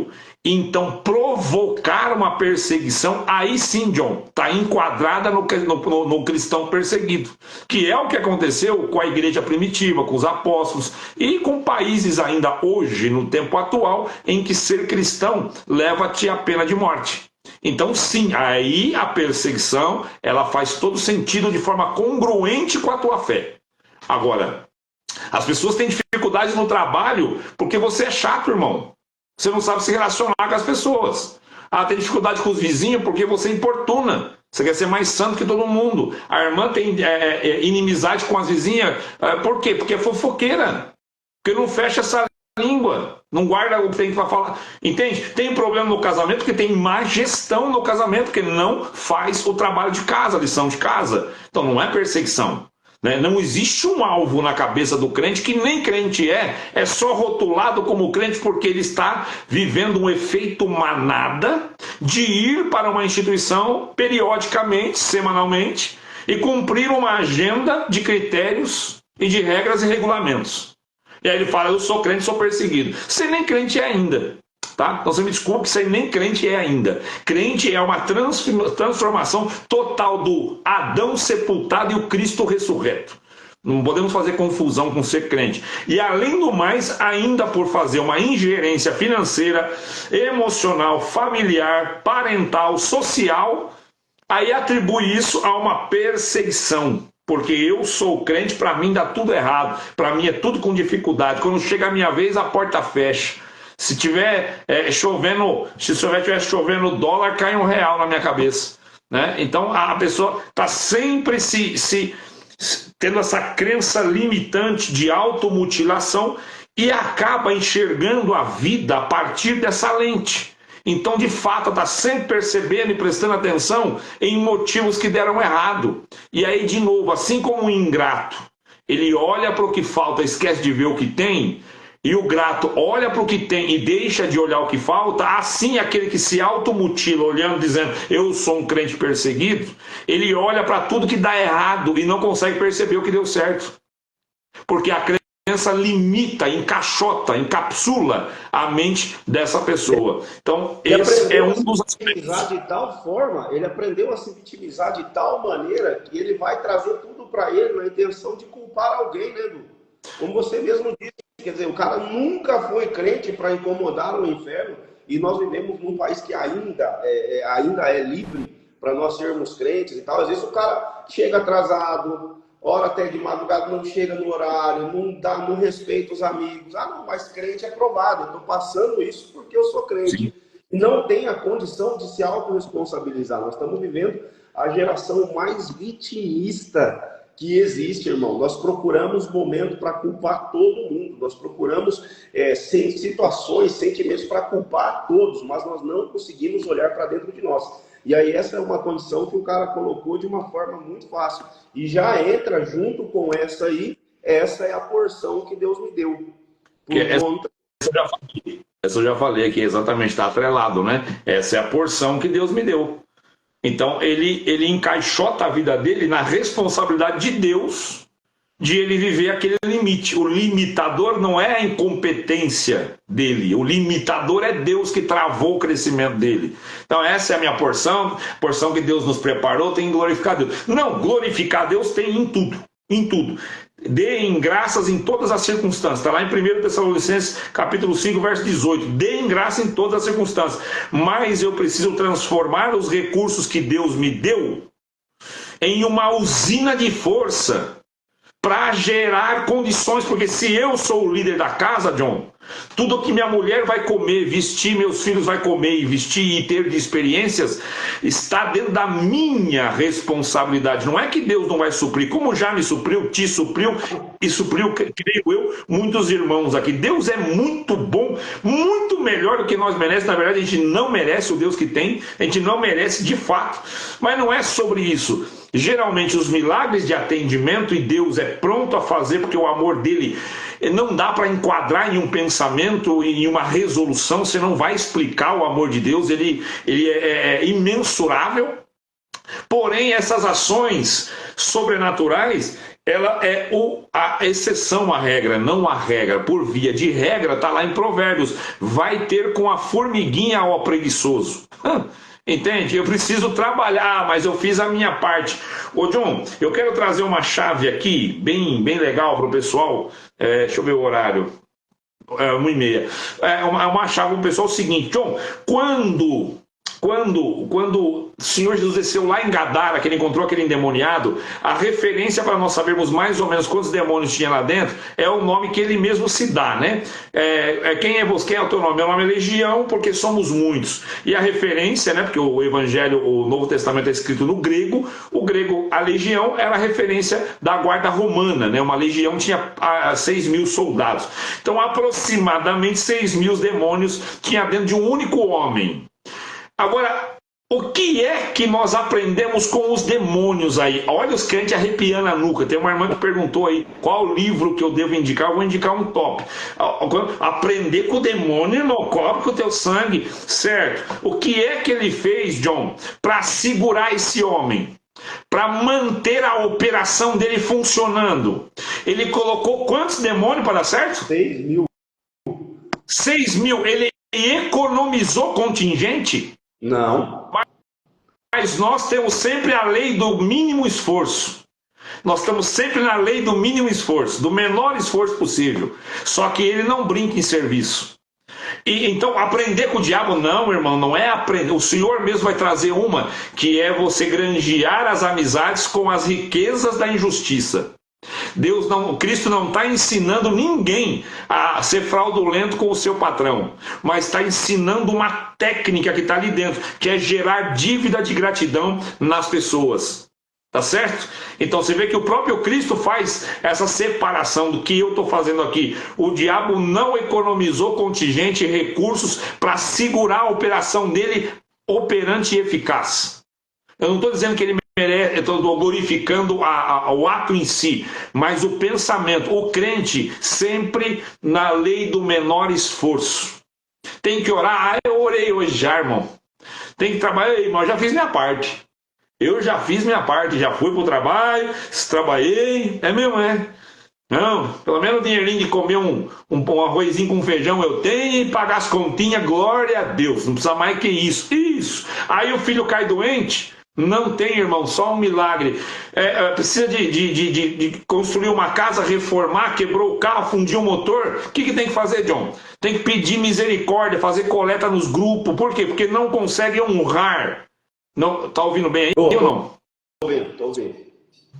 então provocar uma perseguição, aí sim, John, está enquadrada no cristão perseguido, que é o que aconteceu com a igreja primitiva, com os apóstolos e com países ainda hoje, no tempo atual, em que ser cristão leva-te à pena de morte. Então sim, aí a perseguição ela faz todo sentido de forma congruente com a tua fé. Agora, as pessoas têm dificuldade no trabalho porque você é chato, irmão. Você não sabe se relacionar com as pessoas. Ah, tem dificuldade com os vizinhos porque você importuna. Você quer ser mais santo que todo mundo. A irmã tem inimizade com as vizinhas. Por quê? Porque é fofoqueira. Porque não fecha essa língua. Não guarda o que tem para falar. Entende? Tem problema no casamento porque tem má gestão no casamento, porque não faz o trabalho de casa, a lição de casa. Então não é perseguição. Não existe um alvo na cabeça do crente que nem crente é só rotulado como crente porque ele está vivendo um efeito manada de ir para uma instituição periodicamente, semanalmente, e cumprir uma agenda de critérios e de regras e regulamentos. E aí ele fala, eu sou crente, sou perseguido. Você nem crente é ainda. Tá? Então você me desculpe, isso aí nem crente é ainda. Crente é uma transformação total do Adão sepultado e o Cristo ressurreto. Não podemos fazer confusão com ser crente. E além do mais, ainda por fazer uma ingerência financeira, emocional, familiar, parental, social, aí atribui isso a uma perseguição. Porque eu sou crente, para mim dá tudo errado. Para mim é tudo com dificuldade. Quando chega a minha vez, a porta fecha. Se tiver chovendo, se estiver chovendo dólar, cai R$1 na minha cabeça. Né? Então a pessoa está sempre tendo essa crença limitante de automutilação e acaba enxergando a vida a partir dessa lente. Então, de fato, está sempre percebendo e prestando atenção em motivos que deram errado. E aí, de novo, assim como o ingrato, ele olha para o que falta, esquece de ver o que tem. E o grato olha para o que tem e deixa de olhar o que falta, assim aquele que se automutila, olhando, dizendo, eu sou um crente perseguido, ele olha para tudo que dá errado e não consegue perceber o que deu certo. Porque a crença limita, encaixota, encapsula a mente dessa pessoa. Então, esse é um dos aspectos. De tal forma, ele aprendeu a se vitimizar de tal maneira que ele vai trazer tudo para ele na intenção de culpar alguém, né, Edu? Como você mesmo disse. Quer dizer, o cara nunca foi crente para incomodar o inferno e nós vivemos num país que ainda é livre para nós sermos crentes e tal. Às vezes o cara chega atrasado, ora até de madrugada, não chega no horário, não respeita os amigos. Ah, não, mas crente é provado, eu estou passando isso porque eu sou crente. Sim. Não tem a condição de se autorresponsabilizar. Nós estamos vivendo a geração mais vitimista que existe, irmão. Nós procuramos momento para culpar todo mundo, nós procuramos situações, sentimentos para culpar todos, mas nós não conseguimos olhar para dentro de nós. E aí essa é uma condição que o cara colocou de uma forma muito fácil. E já entra junto com essa aí, essa é a porção que Deus me deu. Essa eu já falei aqui, exatamente, está atrelado, né? Essa é a porção que Deus me deu. Então ele encaixota a vida dele na responsabilidade de Deus de ele viver aquele limite. O limitador não é a incompetência dele, o limitador é Deus que travou o crescimento dele. Então essa é a minha porção que Deus nos preparou, tem que glorificar Deus. Não, glorificar Deus tem em tudo, em tudo. Deem graças em todas as circunstâncias. Está lá em 1 Tessalonicenses, capítulo 5, verso 18. Deem graça em todas as circunstâncias. Mas eu preciso transformar os recursos que Deus me deu em uma usina de força para gerar condições, porque se eu sou o líder da casa, John, tudo que minha mulher vai comer, vestir, meus filhos vai comer e vestir e ter de experiências, está dentro da minha responsabilidade. Não é que Deus não vai suprir, como já me supriu, te supriu e supriu, creio eu, muitos irmãos aqui. Deus é muito bom, muito melhor do que nós merecemos. Na verdade, a gente não merece o Deus que tem, a gente não merece de fato, mas não é sobre isso. Geralmente os milagres de atendimento, e Deus é pronto a fazer, porque o amor dele não dá para enquadrar em um pensamento, em uma resolução. Você não vai explicar o amor de Deus, ele é imensurável. Porém, essas ações sobrenaturais, ela é a exceção à regra, não a regra. Por via de regra, está lá em Provérbios, vai ter com a formiguinha ao preguiçoso. Entende? Eu preciso trabalhar, mas eu fiz a minha parte. Ô John, eu quero trazer uma chave aqui, bem legal para o pessoal. Deixa eu ver o horário. 1h30. Uma chave para o pessoal, é o seguinte, John, quando o Senhor Jesus desceu lá em Gadara, que ele encontrou aquele endemoniado, a referência para nós sabermos mais ou menos quantos demônios tinha lá dentro é o nome que ele mesmo se dá, né? Quem é você? Quem é o teu nome? Meu nome é Legião, porque somos muitos. E a referência, né? Porque o Evangelho, o Novo Testamento é escrito no grego, o grego, a legião, era a referência da guarda romana, né? Uma legião tinha 6.000 soldados. Então, aproximadamente 6.000 demônios tinha dentro de um único homem. Agora, o que é que nós aprendemos com os demônios aí? Olha os crentes arrepiando a nuca. Tem uma irmã que perguntou aí qual livro que eu devo indicar. Eu vou indicar um top. Aprender com o demônio, irmão, cobre com o teu sangue, certo? O que é que ele fez, John, para segurar esse homem? Para manter a operação dele funcionando? Ele colocou quantos demônios para dar certo? 6.000. 6.000. Ele economizou contingente? Não. Mas nós temos sempre a lei do mínimo esforço. Nós estamos sempre na lei do mínimo esforço, do menor esforço possível. Só que ele não brinca em serviço. E então aprender com o diabo, não, irmão, não é aprender. O Senhor mesmo vai trazer uma, que é você granjear as amizades com as riquezas da injustiça. Cristo não está ensinando ninguém a ser fraudulento com o seu patrão, mas está ensinando uma técnica que está ali dentro, que é gerar dívida de gratidão nas pessoas. Tá certo? Então você vê que o próprio Cristo faz essa separação do que eu estou fazendo aqui. O diabo não economizou contingente e recursos para segurar a operação dele operante e eficaz. Eu não estou dizendo que ele merece, eu estou glorificando o ato em si, mas o pensamento, o crente sempre na lei do menor esforço. Tem que orar. Eu orei hoje já, irmão. Tem que trabalhar, irmão. Eu já fiz minha parte. Eu já fiz minha parte, já fui para o trabalho, trabalhei, é mesmo, né? Não, pelo menos o dinheirinho de comer um arrozinho com feijão eu tenho, e pagar as continhas, glória a Deus, não precisa mais que isso. Isso. Aí o filho cai doente, não tem, irmão, só um milagre. Precisa de construir uma casa, reformar, quebrou o carro, fundiu o motor. O que tem que fazer, John? Tem que pedir misericórdia, fazer coleta nos grupos. Por quê? Porque não consegue honrar. Não, tá ouvindo bem aí ou não? Tô ouvindo.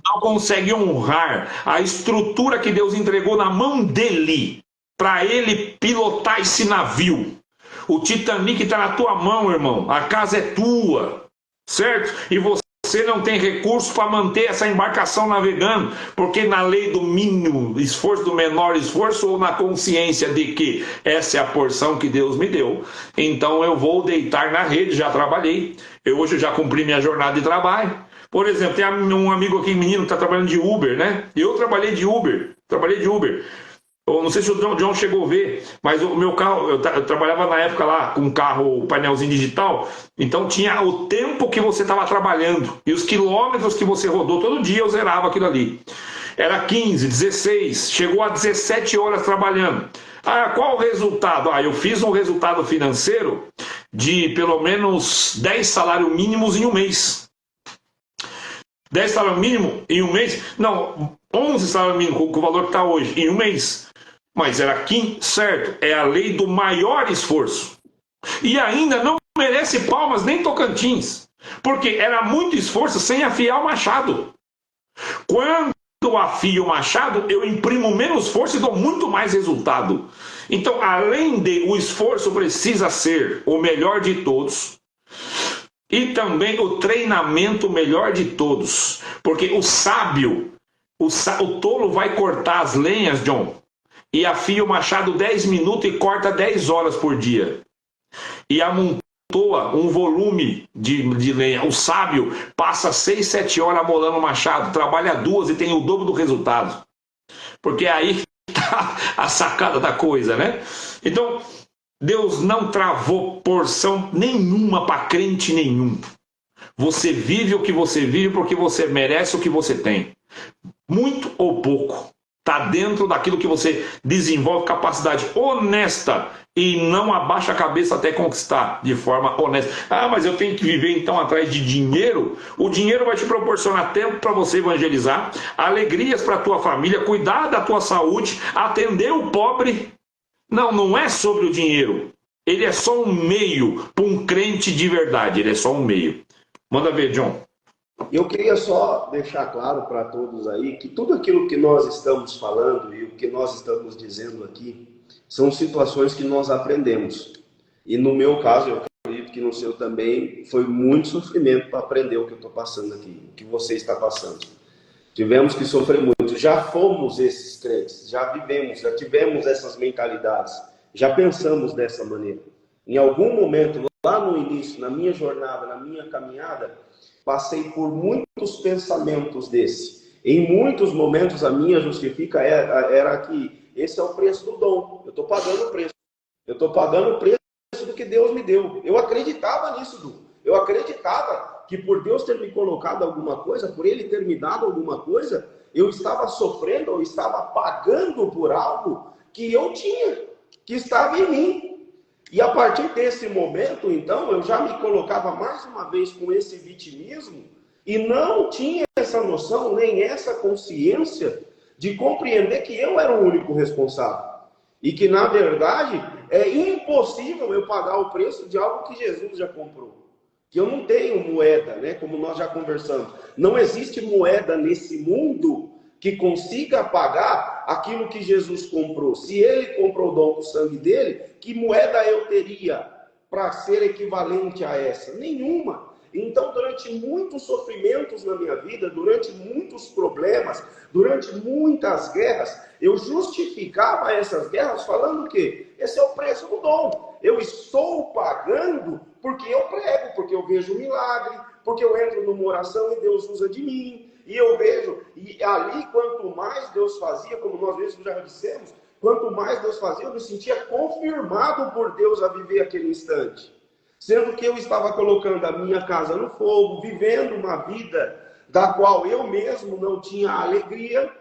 Não consegue honrar a estrutura que Deus entregou na mão dele, para ele pilotar esse navio. O Titanic está na tua mão, irmão. A casa é tua, certo? E você não tem recurso para manter essa embarcação navegando, porque na lei do mínimo esforço, do menor esforço, ou na consciência de que essa é a porção que Deus me deu, então eu vou deitar na rede. Já trabalhei. Hoje eu já cumpri minha jornada de trabalho. Por exemplo, tem um amigo aqui, menino, que está trabalhando de Uber, né? Eu trabalhei de Uber. Eu não sei se o John chegou a ver, mas o meu carro, eu trabalhava na época lá com um carro, painelzinho digital, então tinha o tempo que você estava trabalhando e os quilômetros que você rodou. Todo dia eu zerava aquilo ali. Era 15, 16, chegou a 17 horas trabalhando. Qual o resultado? Eu fiz um resultado financeiro de pelo menos 10 salários mínimos em um mês. 10 salários mínimos em um mês? Não, 11 salários mínimos, com o valor que está hoje, em um mês. Mas era 15, certo? É a lei do maior esforço. E ainda não merece palmas nem Tocantins, porque era muito esforço sem afiar o machado. Quando afio o machado, eu imprimo menos força e dou muito mais resultado. Então, além de o esforço precisa ser o melhor de todos, e também o treinamento melhor de todos. Porque o sábio, o tolo vai cortar as lenhas, John, e afia o machado 10 minutos e corta 10 horas por dia. E amontoa um volume de lenha. O sábio passa 6, 7 horas amolando o machado, trabalha 2 e tem o dobro do resultado. Porque aí está a sacada da coisa, né? Então, Deus não travou porção nenhuma para crente nenhum. Você vive o que você vive porque você merece o que você tem. Muito ou pouco. Está dentro daquilo que você desenvolve capacidade honesta e não abaixa a cabeça até conquistar de forma honesta. Ah, mas eu tenho que viver então atrás de dinheiro? O dinheiro vai te proporcionar tempo para você evangelizar, alegrias para a tua família, cuidar da tua saúde, atender o pobre. Não, não é sobre o dinheiro. Ele é só um meio para um crente de verdade. Ele é só um meio. Manda ver, John. Eu queria só deixar claro para todos aí que tudo aquilo que nós estamos falando e o que nós estamos dizendo aqui são situações que nós aprendemos. E no meu caso, eu acredito que no seu também, foi muito sofrimento para aprender o que eu estou passando aqui, o que você está passando. Tivemos que sofrer muito. Já fomos esses crentes, já vivemos, já tivemos essas mentalidades, já pensamos dessa maneira. Em algum momento, lá no início, na minha jornada, na minha caminhada, passei por muitos pensamentos desse. Em muitos momentos, a minha justifica era que esse é o preço do dom. Eu estou pagando o preço. Eu estou pagando o preço do que Deus me deu. Eu acreditava nisso, Du. Eu acreditava que por Deus ter me colocado alguma coisa, por Ele ter me dado alguma coisa, eu estava sofrendo, eu estava pagando por algo que eu tinha, que estava em mim. E a partir desse momento, então, eu já me colocava mais uma vez com esse vitimismo e não tinha essa noção, nem essa consciência de compreender que eu era o único responsável. E que, na verdade, é impossível eu pagar o preço de algo que Jesus já comprou. Que eu não tenho moeda, né? Como nós já conversamos. Não existe moeda nesse mundo que consiga pagar aquilo que Jesus comprou. Se Ele comprou o dom do sangue dele, que moeda eu teria para ser equivalente a essa? Nenhuma. Então, durante muitos sofrimentos na minha vida, durante muitos problemas, durante muitas guerras, eu justificava essas guerras falando que esse é o preço do dom. Eu estou pagando porque eu prego, porque eu vejo um milagre, porque eu entro numa oração e Deus usa de mim. E eu vejo, e ali quanto mais Deus fazia, como nós mesmos já dissemos, quanto mais Deus fazia, eu me sentia confirmado por Deus a viver aquele instante. Sendo que eu estava colocando a minha casa no fogo, vivendo uma vida da qual eu mesmo não tinha alegria,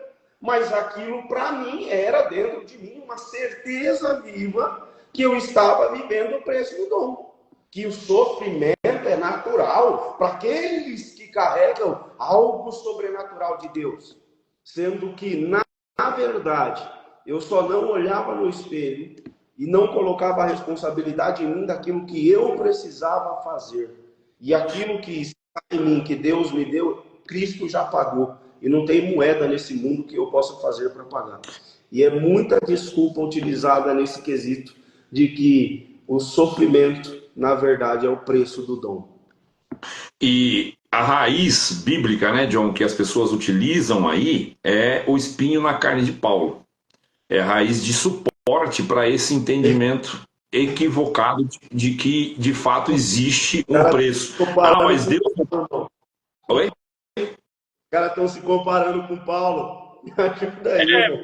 mas aquilo para mim era dentro de mim uma certeza viva que eu estava vivendo o preço do dom. Que o sofrimento é natural para aqueles que carregam algo sobrenatural de Deus. Sendo que, na verdade, eu só não olhava no espelho e não colocava a responsabilidade em mim daquilo que eu precisava fazer. E aquilo que está em mim, que Deus me deu, Cristo já pagou. E não tem moeda nesse mundo que eu possa fazer para pagar. E é muita desculpa utilizada nesse quesito de que o sofrimento, na verdade, é o preço do dom. E a raiz bíblica, né, John, que as pessoas utilizam aí, é o espinho na carne de Paulo. É a raiz de suporte para esse entendimento equivocado de que, de fato, existe um preço. Ah, mas Deus... Oi? Os caras estão se comparando com Paulo.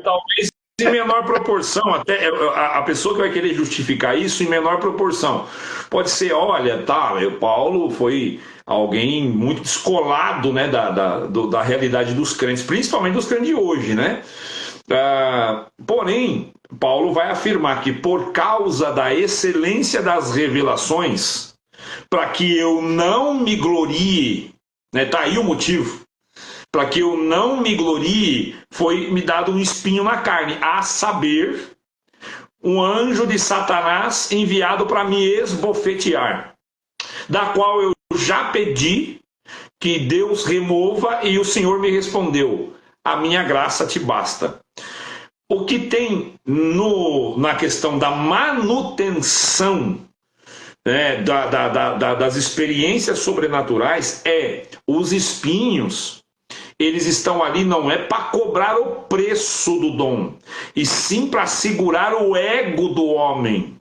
Talvez em menor proporção, até a pessoa que vai querer justificar isso em menor proporção. Pode ser, olha, tá, o Paulo foi alguém muito descolado, né, da realidade dos crentes, principalmente dos crentes de hoje, né? Porém, Paulo vai afirmar que por causa da excelência das revelações, para que eu não me glorie, né, tá aí o motivo. Para que eu não me glorie, foi me dado um espinho na carne, a saber, um anjo de Satanás enviado para me esbofetear, da qual eu já pedi que Deus remova, e o Senhor me respondeu: a minha graça te basta. O que tem na questão da manutenção, né, das experiências sobrenaturais os espinhos. Eles estão ali não é para cobrar o preço do dom, e sim para segurar o ego do homem.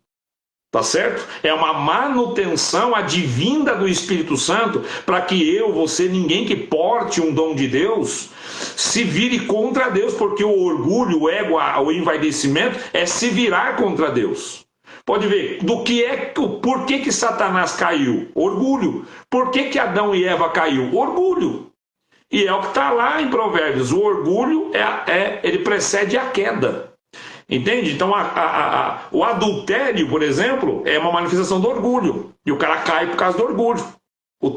Tá certo? É uma manutenção advinda do Espírito Santo para que eu, você, ninguém que porte um dom de Deus se vire contra Deus, porque o orgulho, o ego, o envaidecimento é se virar contra Deus. Pode ver, por que Satanás caiu? Orgulho. Por que Adão e Eva caiu? Orgulho. E é o que está lá em Provérbios. O orgulho ele precede a queda. Entende? Então o adultério, por exemplo, é uma manifestação do orgulho. E o cara cai por causa do orgulho.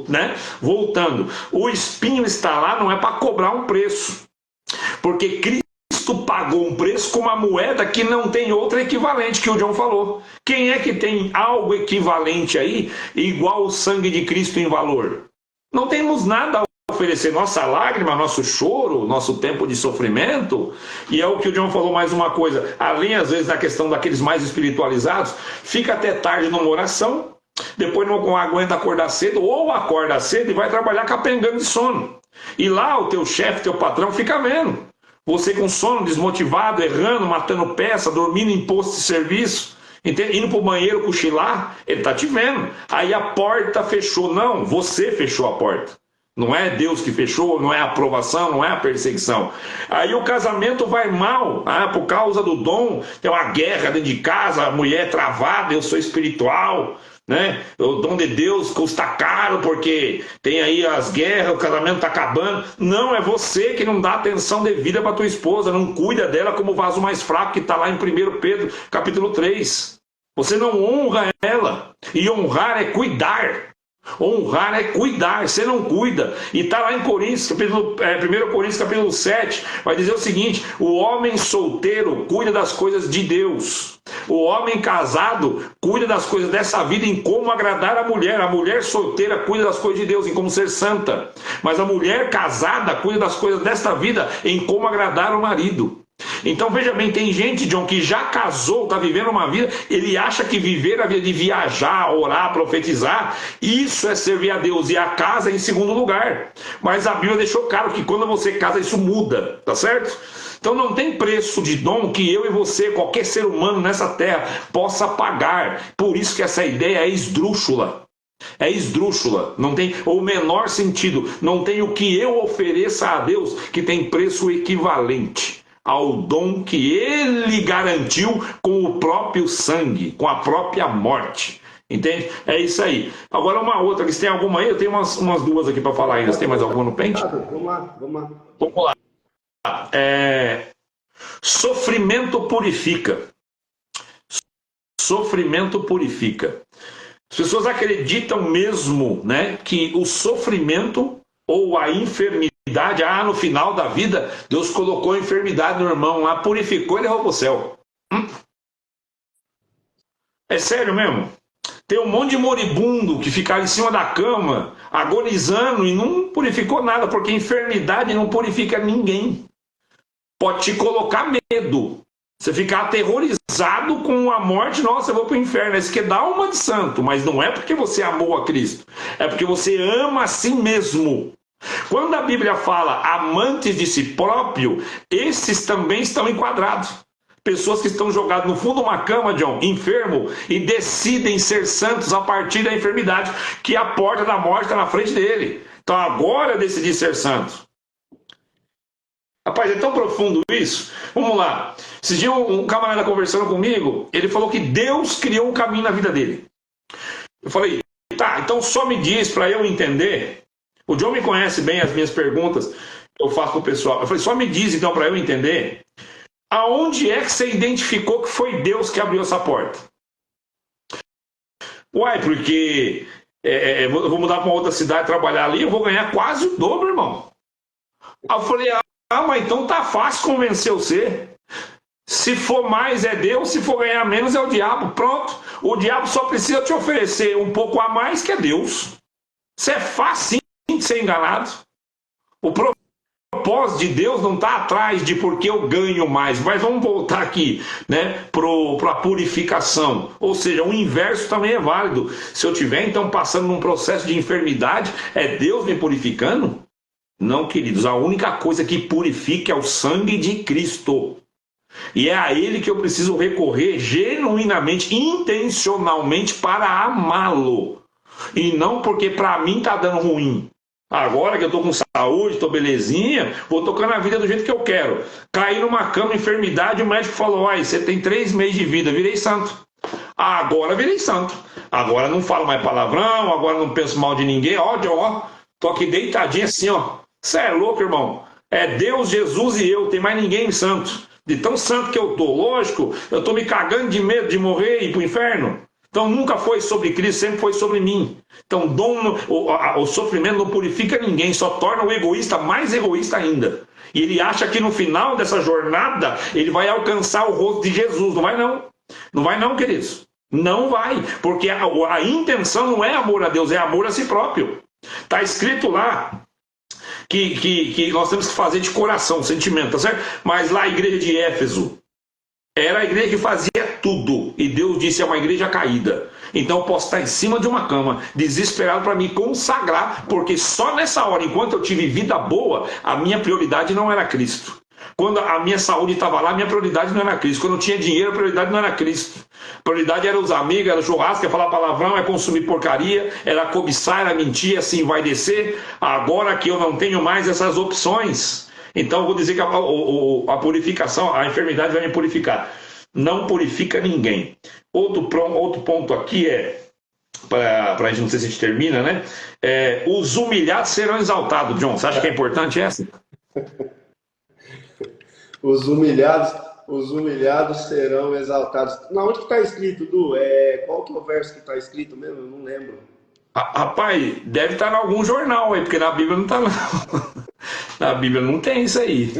Né? Voltando, o espinho está lá não é para cobrar um preço. Porque Cristo pagou um preço com uma moeda que não tem outra equivalente, que o John falou. Quem é que tem algo equivalente aí, igual o sangue de Cristo em valor? Não temos nada a oferecer. Nossa lágrima, nosso choro, nosso tempo de sofrimento. E é o que o John falou, mais uma coisa, além às vezes da questão daqueles mais espiritualizados, fica até tarde numa oração, depois não aguenta acordar cedo, ou acorda cedo e vai trabalhar capengando de sono. E lá o teu chefe, teu patrão fica vendo você com sono, desmotivado, errando, matando peça, dormindo em posto de serviço, indo para o banheiro cochilar, ele está te vendo. Aí a porta fechou. Não, você fechou a porta. Não é Deus que fechou, não é a aprovação, não é a perseguição. Aí o casamento vai mal, por causa do dom, tem uma guerra dentro de casa, a mulher travada, eu sou espiritual, né? O dom de Deus custa caro porque tem aí as guerras, o casamento está acabando. Não, é você que não dá atenção devida para tua esposa, não cuida dela como o vaso mais fraco, que está lá em 1 Pedro, capítulo 3. Você não honra ela, e honrar é cuidar. Honrar é cuidar, você não cuida. E está lá em Coríntios, 1 Coríntios capítulo 7, vai dizer o seguinte: o homem solteiro cuida das coisas de Deus, o homem casado cuida das coisas dessa vida, em como agradar a mulher solteira cuida das coisas de Deus, em como ser santa, mas a mulher casada cuida das coisas desta vida, em como agradar o marido. Então veja bem, tem gente, John, que já casou, está vivendo uma vida, ele acha que viver a vida de viajar, orar, profetizar, isso é servir a Deus, e a casa é em segundo lugar. Mas a Bíblia deixou claro que quando você casa isso muda, tá certo? Então não tem preço de dom que eu e você, qualquer ser humano nessa terra, possa pagar. Por isso que essa ideia é esdrúxula. É esdrúxula, não tem o menor sentido. Não tem o que eu ofereça a Deus que tem preço equivalente ao dom que ele garantiu com o próprio sangue, com a própria morte. Entende? É isso aí. Agora uma outra, se tem alguma aí, eu tenho umas duas aqui para falar ainda. Você tem mais alguma no pente? Vamos lá. Vamos lá. Sofrimento purifica. Sofrimento purifica. As pessoas acreditam mesmo, né, que o sofrimento ou a enfermidade, no final da vida, Deus colocou a enfermidade no irmão lá, purificou e levou para o céu. É sério mesmo? Tem um monte de moribundo que ficaram em cima da cama, agonizando, e não purificou nada, porque enfermidade não purifica ninguém. Pode te colocar medo. Você ficar aterrorizado com a morte, nossa, eu vou para o inferno. Isso que dá uma de santo, mas não é porque você amou a Cristo, é porque você ama a si mesmo. Quando a Bíblia fala amantes de si próprio, esses também estão enquadrados. Pessoas que estão jogadas no fundo de uma cama, John, enfermo, e decidem ser santos a partir da enfermidade, que a porta da morte está na frente dele. Então agora eu decidi ser santo. Rapaz, é tão profundo isso. Vamos lá. Esse dia um camarada conversando comigo, ele falou que Deus criou um caminho na vida dele. Eu falei, tá, então só me diz para eu entender. O John me conhece bem, as minhas perguntas que eu faço para o pessoal. Eu falei, só me diz então para eu entender, aonde é que você identificou que foi Deus que abriu essa porta? Uai, porque eu vou mudar para uma outra cidade, trabalhar ali, eu vou ganhar quase o dobro, irmão. Aí eu falei, mas então tá fácil convencer você. Se for mais é Deus, se for ganhar menos é o diabo. Pronto. O diabo só precisa te oferecer um pouco a mais que é Deus. Isso é fácil de ser enganado. O propósito de Deus não está atrás de porque eu ganho mais. Mas vamos voltar aqui, né, para a purificação. Ou seja, o inverso também é válido. Se eu estiver então passando num processo de enfermidade, é Deus me purificando? Não, queridos, a única coisa que purifica é o sangue de Cristo. E é a Ele que eu preciso recorrer genuinamente, intencionalmente para amá-lo. E não porque para mim está dando ruim. Agora que eu estou com saúde, estou belezinha, vou tocando a vida do jeito que eu quero. Caí numa cama, enfermidade, o médico falou, ai, você tem 3 meses de vida, virei santo. Agora virei santo. Agora não falo mais palavrão, agora não penso mal de ninguém. Ó, tô aqui deitadinho assim, ó. Você é louco, irmão. É Deus, Jesus e eu, tem mais ninguém santo. De tão santo que eu tô. Lógico, eu tô me cagando de medo de morrer e ir pro inferno. Então nunca foi sobre Cristo, sempre foi sobre mim. Então o sofrimento não purifica ninguém, só torna o egoísta mais egoísta ainda. E ele acha que no final dessa jornada ele vai alcançar o rosto de Jesus. Não vai não. Não vai não, queridos. Não vai. Porque a intenção não é amor a Deus, é amor a si próprio. Está escrito lá que nós temos que fazer de coração, sentimento, tá certo? Mas lá a igreja de Éfeso era a igreja que fazia tudo. E Deus disse, é uma igreja caída. Então eu posso estar em cima de uma cama, desesperado para me consagrar, porque só nessa hora, enquanto eu tive vida boa, a minha prioridade não era Cristo. Quando a minha saúde estava lá, a minha prioridade não era Cristo. Quando eu tinha dinheiro, a prioridade não era Cristo. A prioridade era os amigos, era o churrasco, era falar palavrão, é consumir porcaria, era cobiçar, era mentir, assim vai descer. Agora que eu não tenho mais essas opções, então eu vou dizer que a purificação, a enfermidade vai me purificar. Não purifica ninguém. Outro ponto aqui para a gente, não sei se a gente termina, né? Os humilhados serão exaltados. John, você acha que é importante essa? Os humilhados serão exaltados. Na onde que está escrito, Du? Qual que é o verso que está escrito mesmo? Eu não lembro. Rapaz, deve estar em algum jornal aí, porque na Bíblia não está não. Na Bíblia não tem isso aí.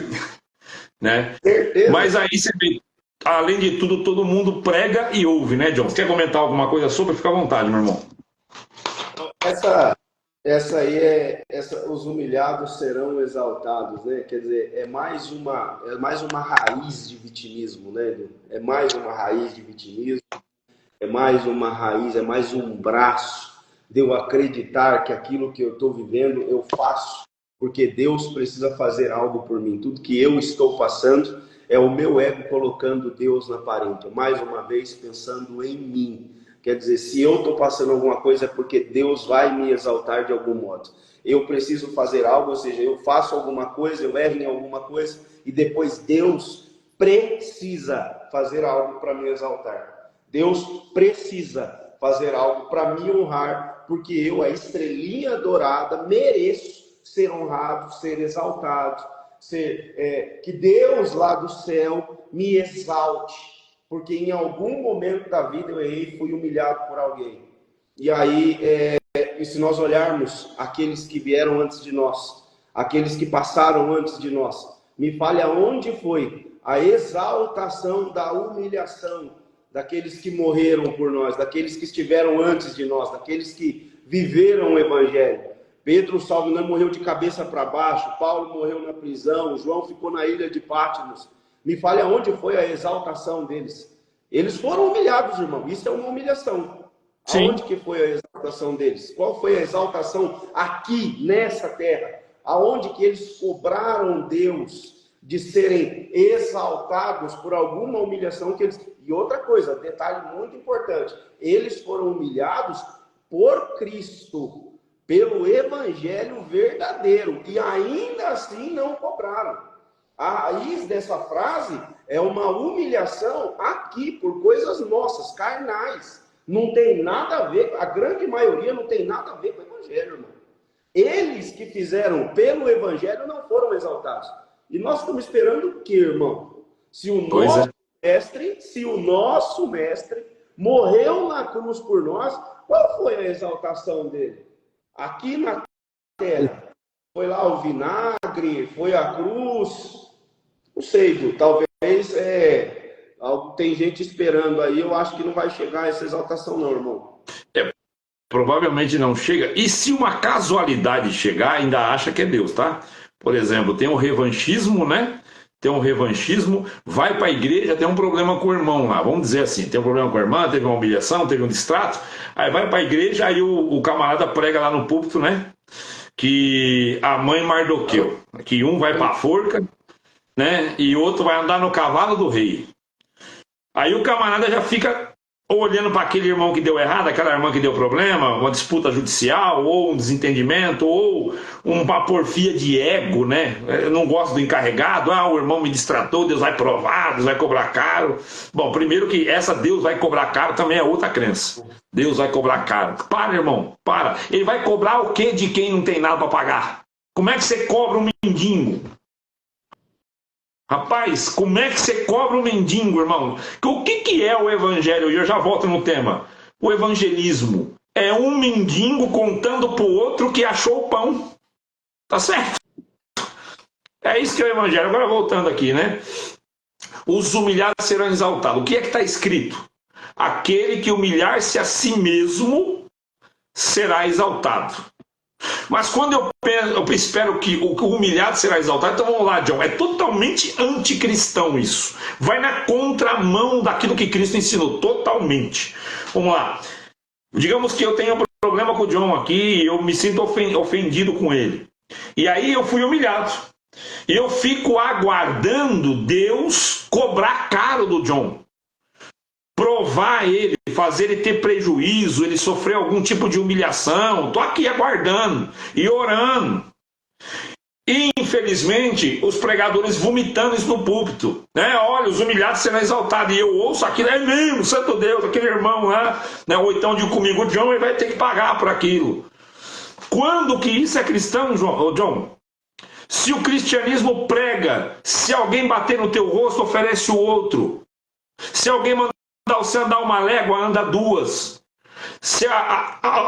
Né? Certeza. Mas aí você vê, além de tudo, todo mundo prega e ouve, né, John? Você quer comentar alguma coisa sobre? Fica à vontade, meu irmão. Essa aí os humilhados serão exaltados, né? Quer dizer, é mais uma raiz de vitimismo, né? É mais uma raiz de vitimismo, é mais uma raiz, é mais um braço de eu acreditar que aquilo que eu estou vivendo eu faço, porque Deus precisa fazer algo por mim. Tudo que eu estou passando é o meu ego colocando Deus na parede, mais uma vez pensando em mim. Quer dizer, se eu estou passando alguma coisa é porque Deus vai me exaltar de algum modo. Eu preciso fazer algo, ou seja, eu faço alguma coisa, eu erro em alguma coisa e depois Deus precisa fazer algo para me exaltar. Deus precisa fazer algo para me honrar, porque eu, a estrelinha dourada, mereço ser honrado, ser exaltado, que Deus lá do céu me exalte. Porque em algum momento da vida eu errei e fui humilhado por alguém. E aí, e se nós olharmos aqueles que vieram antes de nós, aqueles que passaram antes de nós, me fale aonde foi a exaltação da humilhação daqueles que morreram por nós, daqueles que estiveram antes de nós, daqueles que viveram o Evangelho. Pedro, salvo engano, morreu de cabeça para baixo, Paulo morreu na prisão, João ficou na ilha de Patmos. Me fale aonde foi a exaltação deles. Eles foram humilhados, irmão. Isso é uma humilhação. Sim. Aonde que foi a exaltação deles? Qual foi a exaltação aqui, nessa terra? Aonde que eles cobraram Deus de serem exaltados por alguma humilhação que eles... E outra coisa, detalhe muito importante. Eles foram humilhados por Cristo, pelo Evangelho verdadeiro. E ainda assim não cobraram. A raiz dessa frase é uma humilhação aqui, por coisas nossas, carnais. Não tem nada a ver, a grande maioria não tem nada a ver com o Evangelho, irmão. Eles que fizeram pelo Evangelho não foram exaltados. E nós estamos esperando o quê, irmão? Se o nosso mestre morreu na cruz por nós, qual foi a exaltação dele? Aqui na terra. Foi lá o vinagre, foi a cruz... Não sei, viu? Talvez tem gente esperando aí, eu acho que não vai chegar essa exaltação não, irmão. Provavelmente não chega. E se uma casualidade chegar, ainda acha que é Deus, tá? Por exemplo, tem o revanchismo, né? Tem um revanchismo, vai para a igreja, tem um problema com o irmão lá, vamos dizer assim, tem um problema com a irmã, teve uma humilhação, teve um distrato, aí vai para a igreja, aí o camarada prega lá no púlpito, né? Que a mãe Mardoqueu, que um vai para a forca, né? E outro vai andar no cavalo do rei. Aí o camarada já fica olhando para aquele irmão que deu errado, aquela irmã que deu problema, uma disputa judicial, ou um desentendimento, ou uma porfia de ego, né? Eu não gosto do encarregado, o irmão me distratou, Deus vai provar, Deus vai cobrar caro. Bom, primeiro que essa Deus vai cobrar caro também é outra crença. Deus vai cobrar caro. Para, irmão, para. Ele vai cobrar o quê de quem não tem nada para pagar? Como é que você cobra um mendigo? Rapaz, como é que você cobra um mendigo, irmão? O que é o evangelho? E eu já volto no tema. O evangelismo é um mendigo contando para o outro que achou o pão. Tá certo? É isso que é o evangelho. Agora voltando aqui, né? Os humilhados serão exaltados. O que é que está escrito? Aquele que humilhar-se a si mesmo será exaltado. Mas quando eu espero que o humilhado será exaltado, então vamos lá, John, é totalmente anticristão isso. Vai na contramão daquilo que Cristo ensinou, totalmente. Vamos lá. Digamos que eu tenho um problema com o John aqui, eu me sinto ofendido com ele. E aí eu fui humilhado. E eu fico aguardando Deus cobrar caro do John. Provar ele, fazer ele ter prejuízo, ele sofrer algum tipo de humilhação. Estou aqui aguardando e orando. E, infelizmente, os pregadores vomitando isso no púlpito. Né? Olha, os humilhados serão exaltados. E eu ouço aquilo, é mesmo, santo Deus, aquele irmão lá, né? Ou então de comigo, o John, ele vai ter que pagar por aquilo. Quando que isso é cristão, John? Se o cristianismo prega, se alguém bater no teu rosto, oferece o outro. Se alguém mandar você andar uma légua, anda duas. Se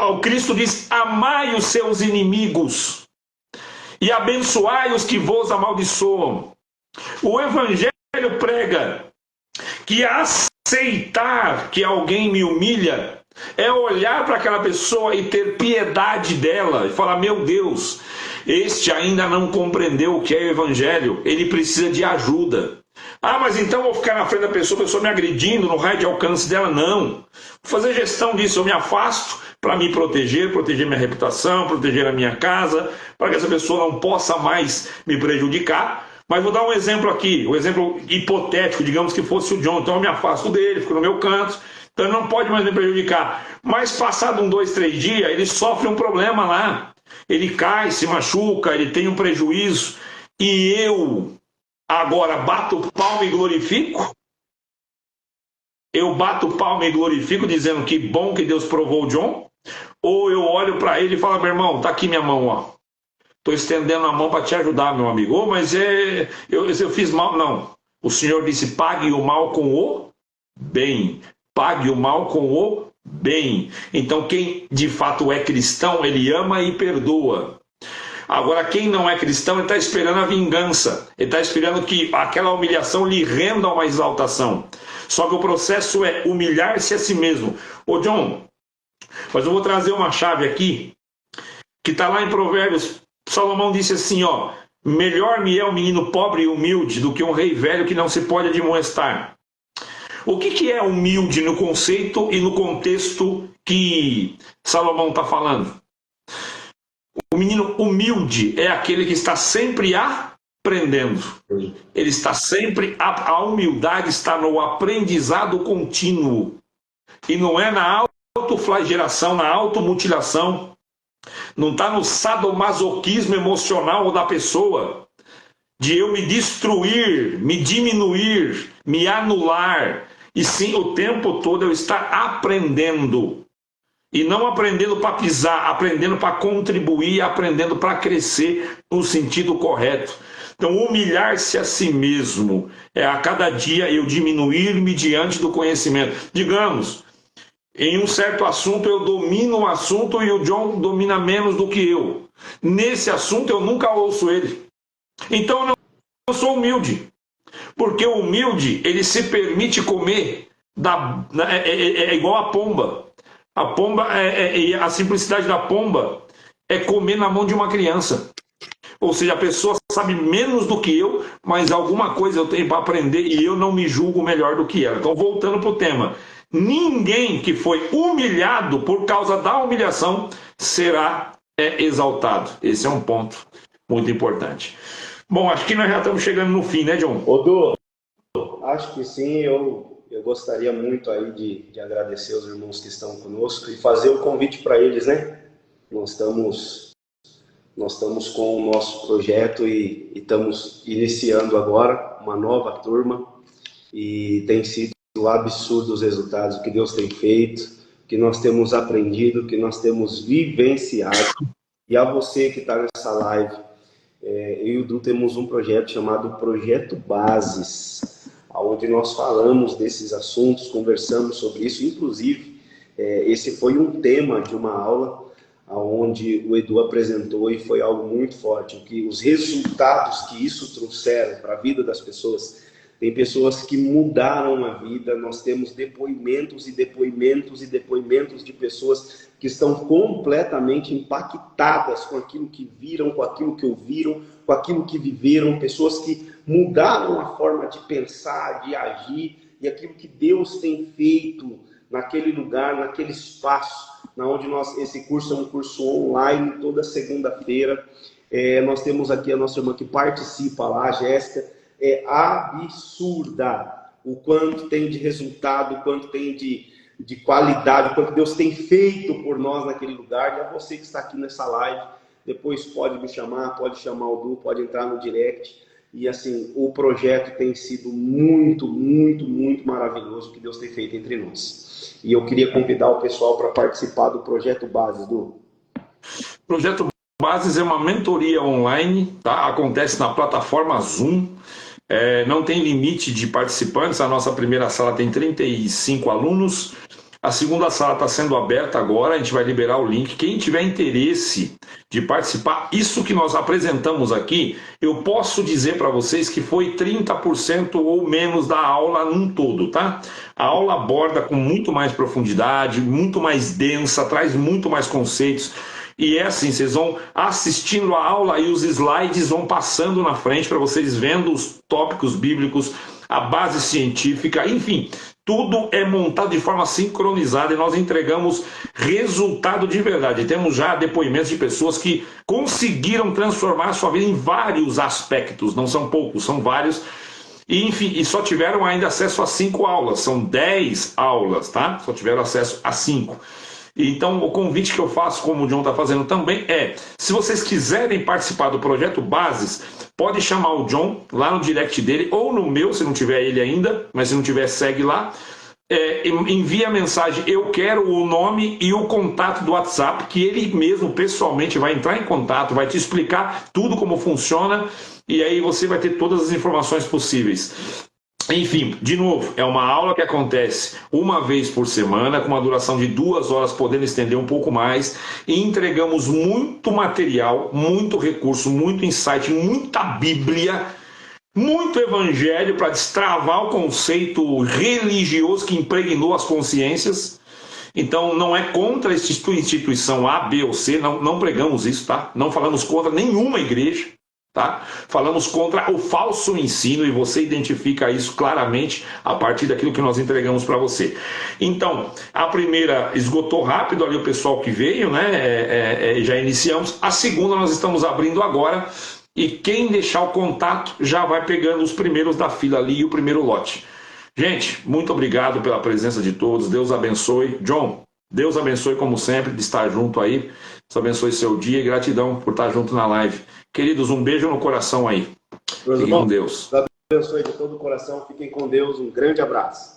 o Cristo diz, amai os seus inimigos e abençoai os que vos amaldiçoam. O evangelho prega que aceitar que alguém me humilha é olhar para aquela pessoa e ter piedade dela e falar, meu Deus, este ainda não compreendeu o que é o evangelho, ele precisa de ajuda. Ah, mas então eu vou ficar na frente da pessoa, a pessoa me agredindo no raio de alcance dela. Não. Vou fazer gestão disso, eu me afasto para me proteger, proteger minha reputação, proteger a minha casa, para que essa pessoa não possa mais me prejudicar. Mas vou dar um exemplo aqui, um exemplo hipotético, digamos que fosse o John, então eu me afasto dele, fico no meu canto, então ele não pode mais me prejudicar. Mas passado 2, 3 dias, ele sofre um problema lá. Ele cai, se machuca, ele tem um prejuízo, e eu agora bato palma e glorifico? Eu bato palma e glorifico dizendo que bom que Deus provou o John? Ou eu olho para ele e falo, meu irmão, tá aqui minha mão, ó. Estou estendendo a mão para te ajudar, meu amigo. Oh, mas eu fiz mal. Não. O Senhor disse, pague o mal com o bem. Pague o mal com o bem. Então quem de fato é cristão, ele ama e perdoa. Agora, quem não é cristão, ele está esperando a vingança. Ele está esperando que aquela humilhação lhe renda uma exaltação. Só que o processo é humilhar-se a si mesmo. Ô John, mas eu vou trazer uma chave aqui, que está lá em Provérbios. Salomão disse assim, ó, melhor me é um menino pobre e humilde do que um rei velho que não se pode admoestar. O que é humilde no conceito e no contexto que Salomão está falando? O menino humilde é aquele que está sempre aprendendo. Ele está sempre... A humildade está no aprendizado contínuo. E não é na autoflagelação, na automutilação. Não está no sadomasoquismo emocional da pessoa. De eu me destruir, me diminuir, me anular. E sim, o tempo todo eu estar aprendendo. E não aprendendo para pisar, aprendendo para contribuir, aprendendo para crescer no sentido correto. Então, humilhar-se a si mesmo é a cada dia eu diminuir-me diante do conhecimento. Digamos, em um certo assunto eu domino um assunto e o John domina menos do que eu. Nesse assunto eu nunca ouço ele. Então eu sou humilde. Porque o humilde, ele se permite comer, é igual a pomba. A pomba, a simplicidade da pomba é comer na mão de uma criança. Ou seja, a pessoa sabe menos do que eu, mas alguma coisa eu tenho para aprender e eu não me julgo melhor do que ela. Então, voltando para o tema, ninguém que foi humilhado por causa da humilhação será exaltado. Esse é um ponto muito importante. Bom, acho que nós já estamos chegando no fim, né, John? Ô, acho que sim, eu gostaria muito aí de agradecer os irmãos que estão conosco e fazer o convite para eles, né? Nós estamos com o nosso projeto e estamos iniciando agora uma nova turma e tem sido absurdo os resultados, o que Deus tem feito, o que nós temos aprendido, o que nós temos vivenciado. E a você que está nessa live, eu e o Du temos um projeto chamado Projeto Bases, onde nós falamos desses assuntos, conversamos sobre isso. Inclusive, esse foi um tema de uma aula onde o Edu apresentou e foi algo muito forte, que os resultados que isso trouxeram para a vida das pessoas. Tem pessoas que mudaram a vida, nós temos depoimentos e depoimentos e depoimentos de pessoas que estão completamente impactadas com aquilo que viram, com aquilo que ouviram, com aquilo que viveram, pessoas que mudaram a forma de pensar, de agir, e aquilo que Deus tem feito naquele lugar, naquele espaço, onde esse curso é um curso online, toda segunda-feira. Nós temos aqui a nossa irmã que participa lá, a Jéssica. É absurda o quanto tem de resultado, o quanto tem de qualidade, o quanto Deus tem feito por nós naquele lugar. E a você que está aqui nessa live, depois pode me chamar, pode chamar o Du, pode entrar no direct. E assim, o projeto tem sido muito, muito, muito maravilhoso que Deus tem feito entre nós. E eu queria convidar o pessoal para participar do Projeto Bases, Du. Projeto Bases é uma mentoria online, tá? Acontece na plataforma Zoom. Não tem limite de participantes. A nossa primeira sala tem 35 alunos. A segunda sala está sendo aberta agora, a gente vai liberar o link. Quem tiver interesse de participar, isso que nós apresentamos aqui, eu posso dizer para vocês que foi 30% ou menos da aula num todo, tá? A aula aborda com muito mais profundidade, muito mais densa, traz muito mais conceitos. E é assim, vocês vão assistindo a aula e os slides vão passando na frente para vocês vendo os tópicos bíblicos, a base científica, enfim, tudo é montado de forma sincronizada e nós entregamos resultado de verdade. Temos já depoimentos de pessoas que conseguiram transformar a sua vida em vários aspectos, não são poucos, são vários. E, enfim, e só tiveram ainda acesso a 5 aulas, são 10 aulas, tá? Só tiveram acesso a 5. Então, o convite que eu faço, como o John está fazendo também, se vocês quiserem participar do Projeto Bases, pode chamar o John lá no direct dele, ou no meu, se não tiver ele ainda, mas se não tiver, segue lá. Envia a mensagem, eu quero o nome e o contato do WhatsApp, que ele mesmo, pessoalmente, vai entrar em contato, vai te explicar tudo como funciona, e aí você vai ter todas as informações possíveis. Enfim, de novo, é uma aula que acontece uma vez por semana, com uma duração de 2 horas, podendo estender um pouco mais, e entregamos muito material, muito recurso, muito insight, muita Bíblia, muito evangelho para destravar o conceito religioso que impregnou as consciências. Então, não é contra a instituição A, B ou C, não pregamos isso, tá? Não falamos contra nenhuma igreja. Tá? Falamos contra o falso ensino e você identifica isso claramente a partir daquilo que nós entregamos para você. Então, a primeira esgotou rápido ali o pessoal que veio, né? Já iniciamos. A segunda nós estamos abrindo agora e quem deixar o contato já vai pegando os primeiros da fila ali e o primeiro lote. Gente, muito obrigado pela presença de todos. Deus abençoe. John, Deus abençoe como sempre de estar junto aí. Deus abençoe seu dia e gratidão por estar junto na live. Queridos, um beijo no coração aí. Fiquem com Deus. Deus abençoe de todo o coração. Fiquem com Deus. Um grande abraço.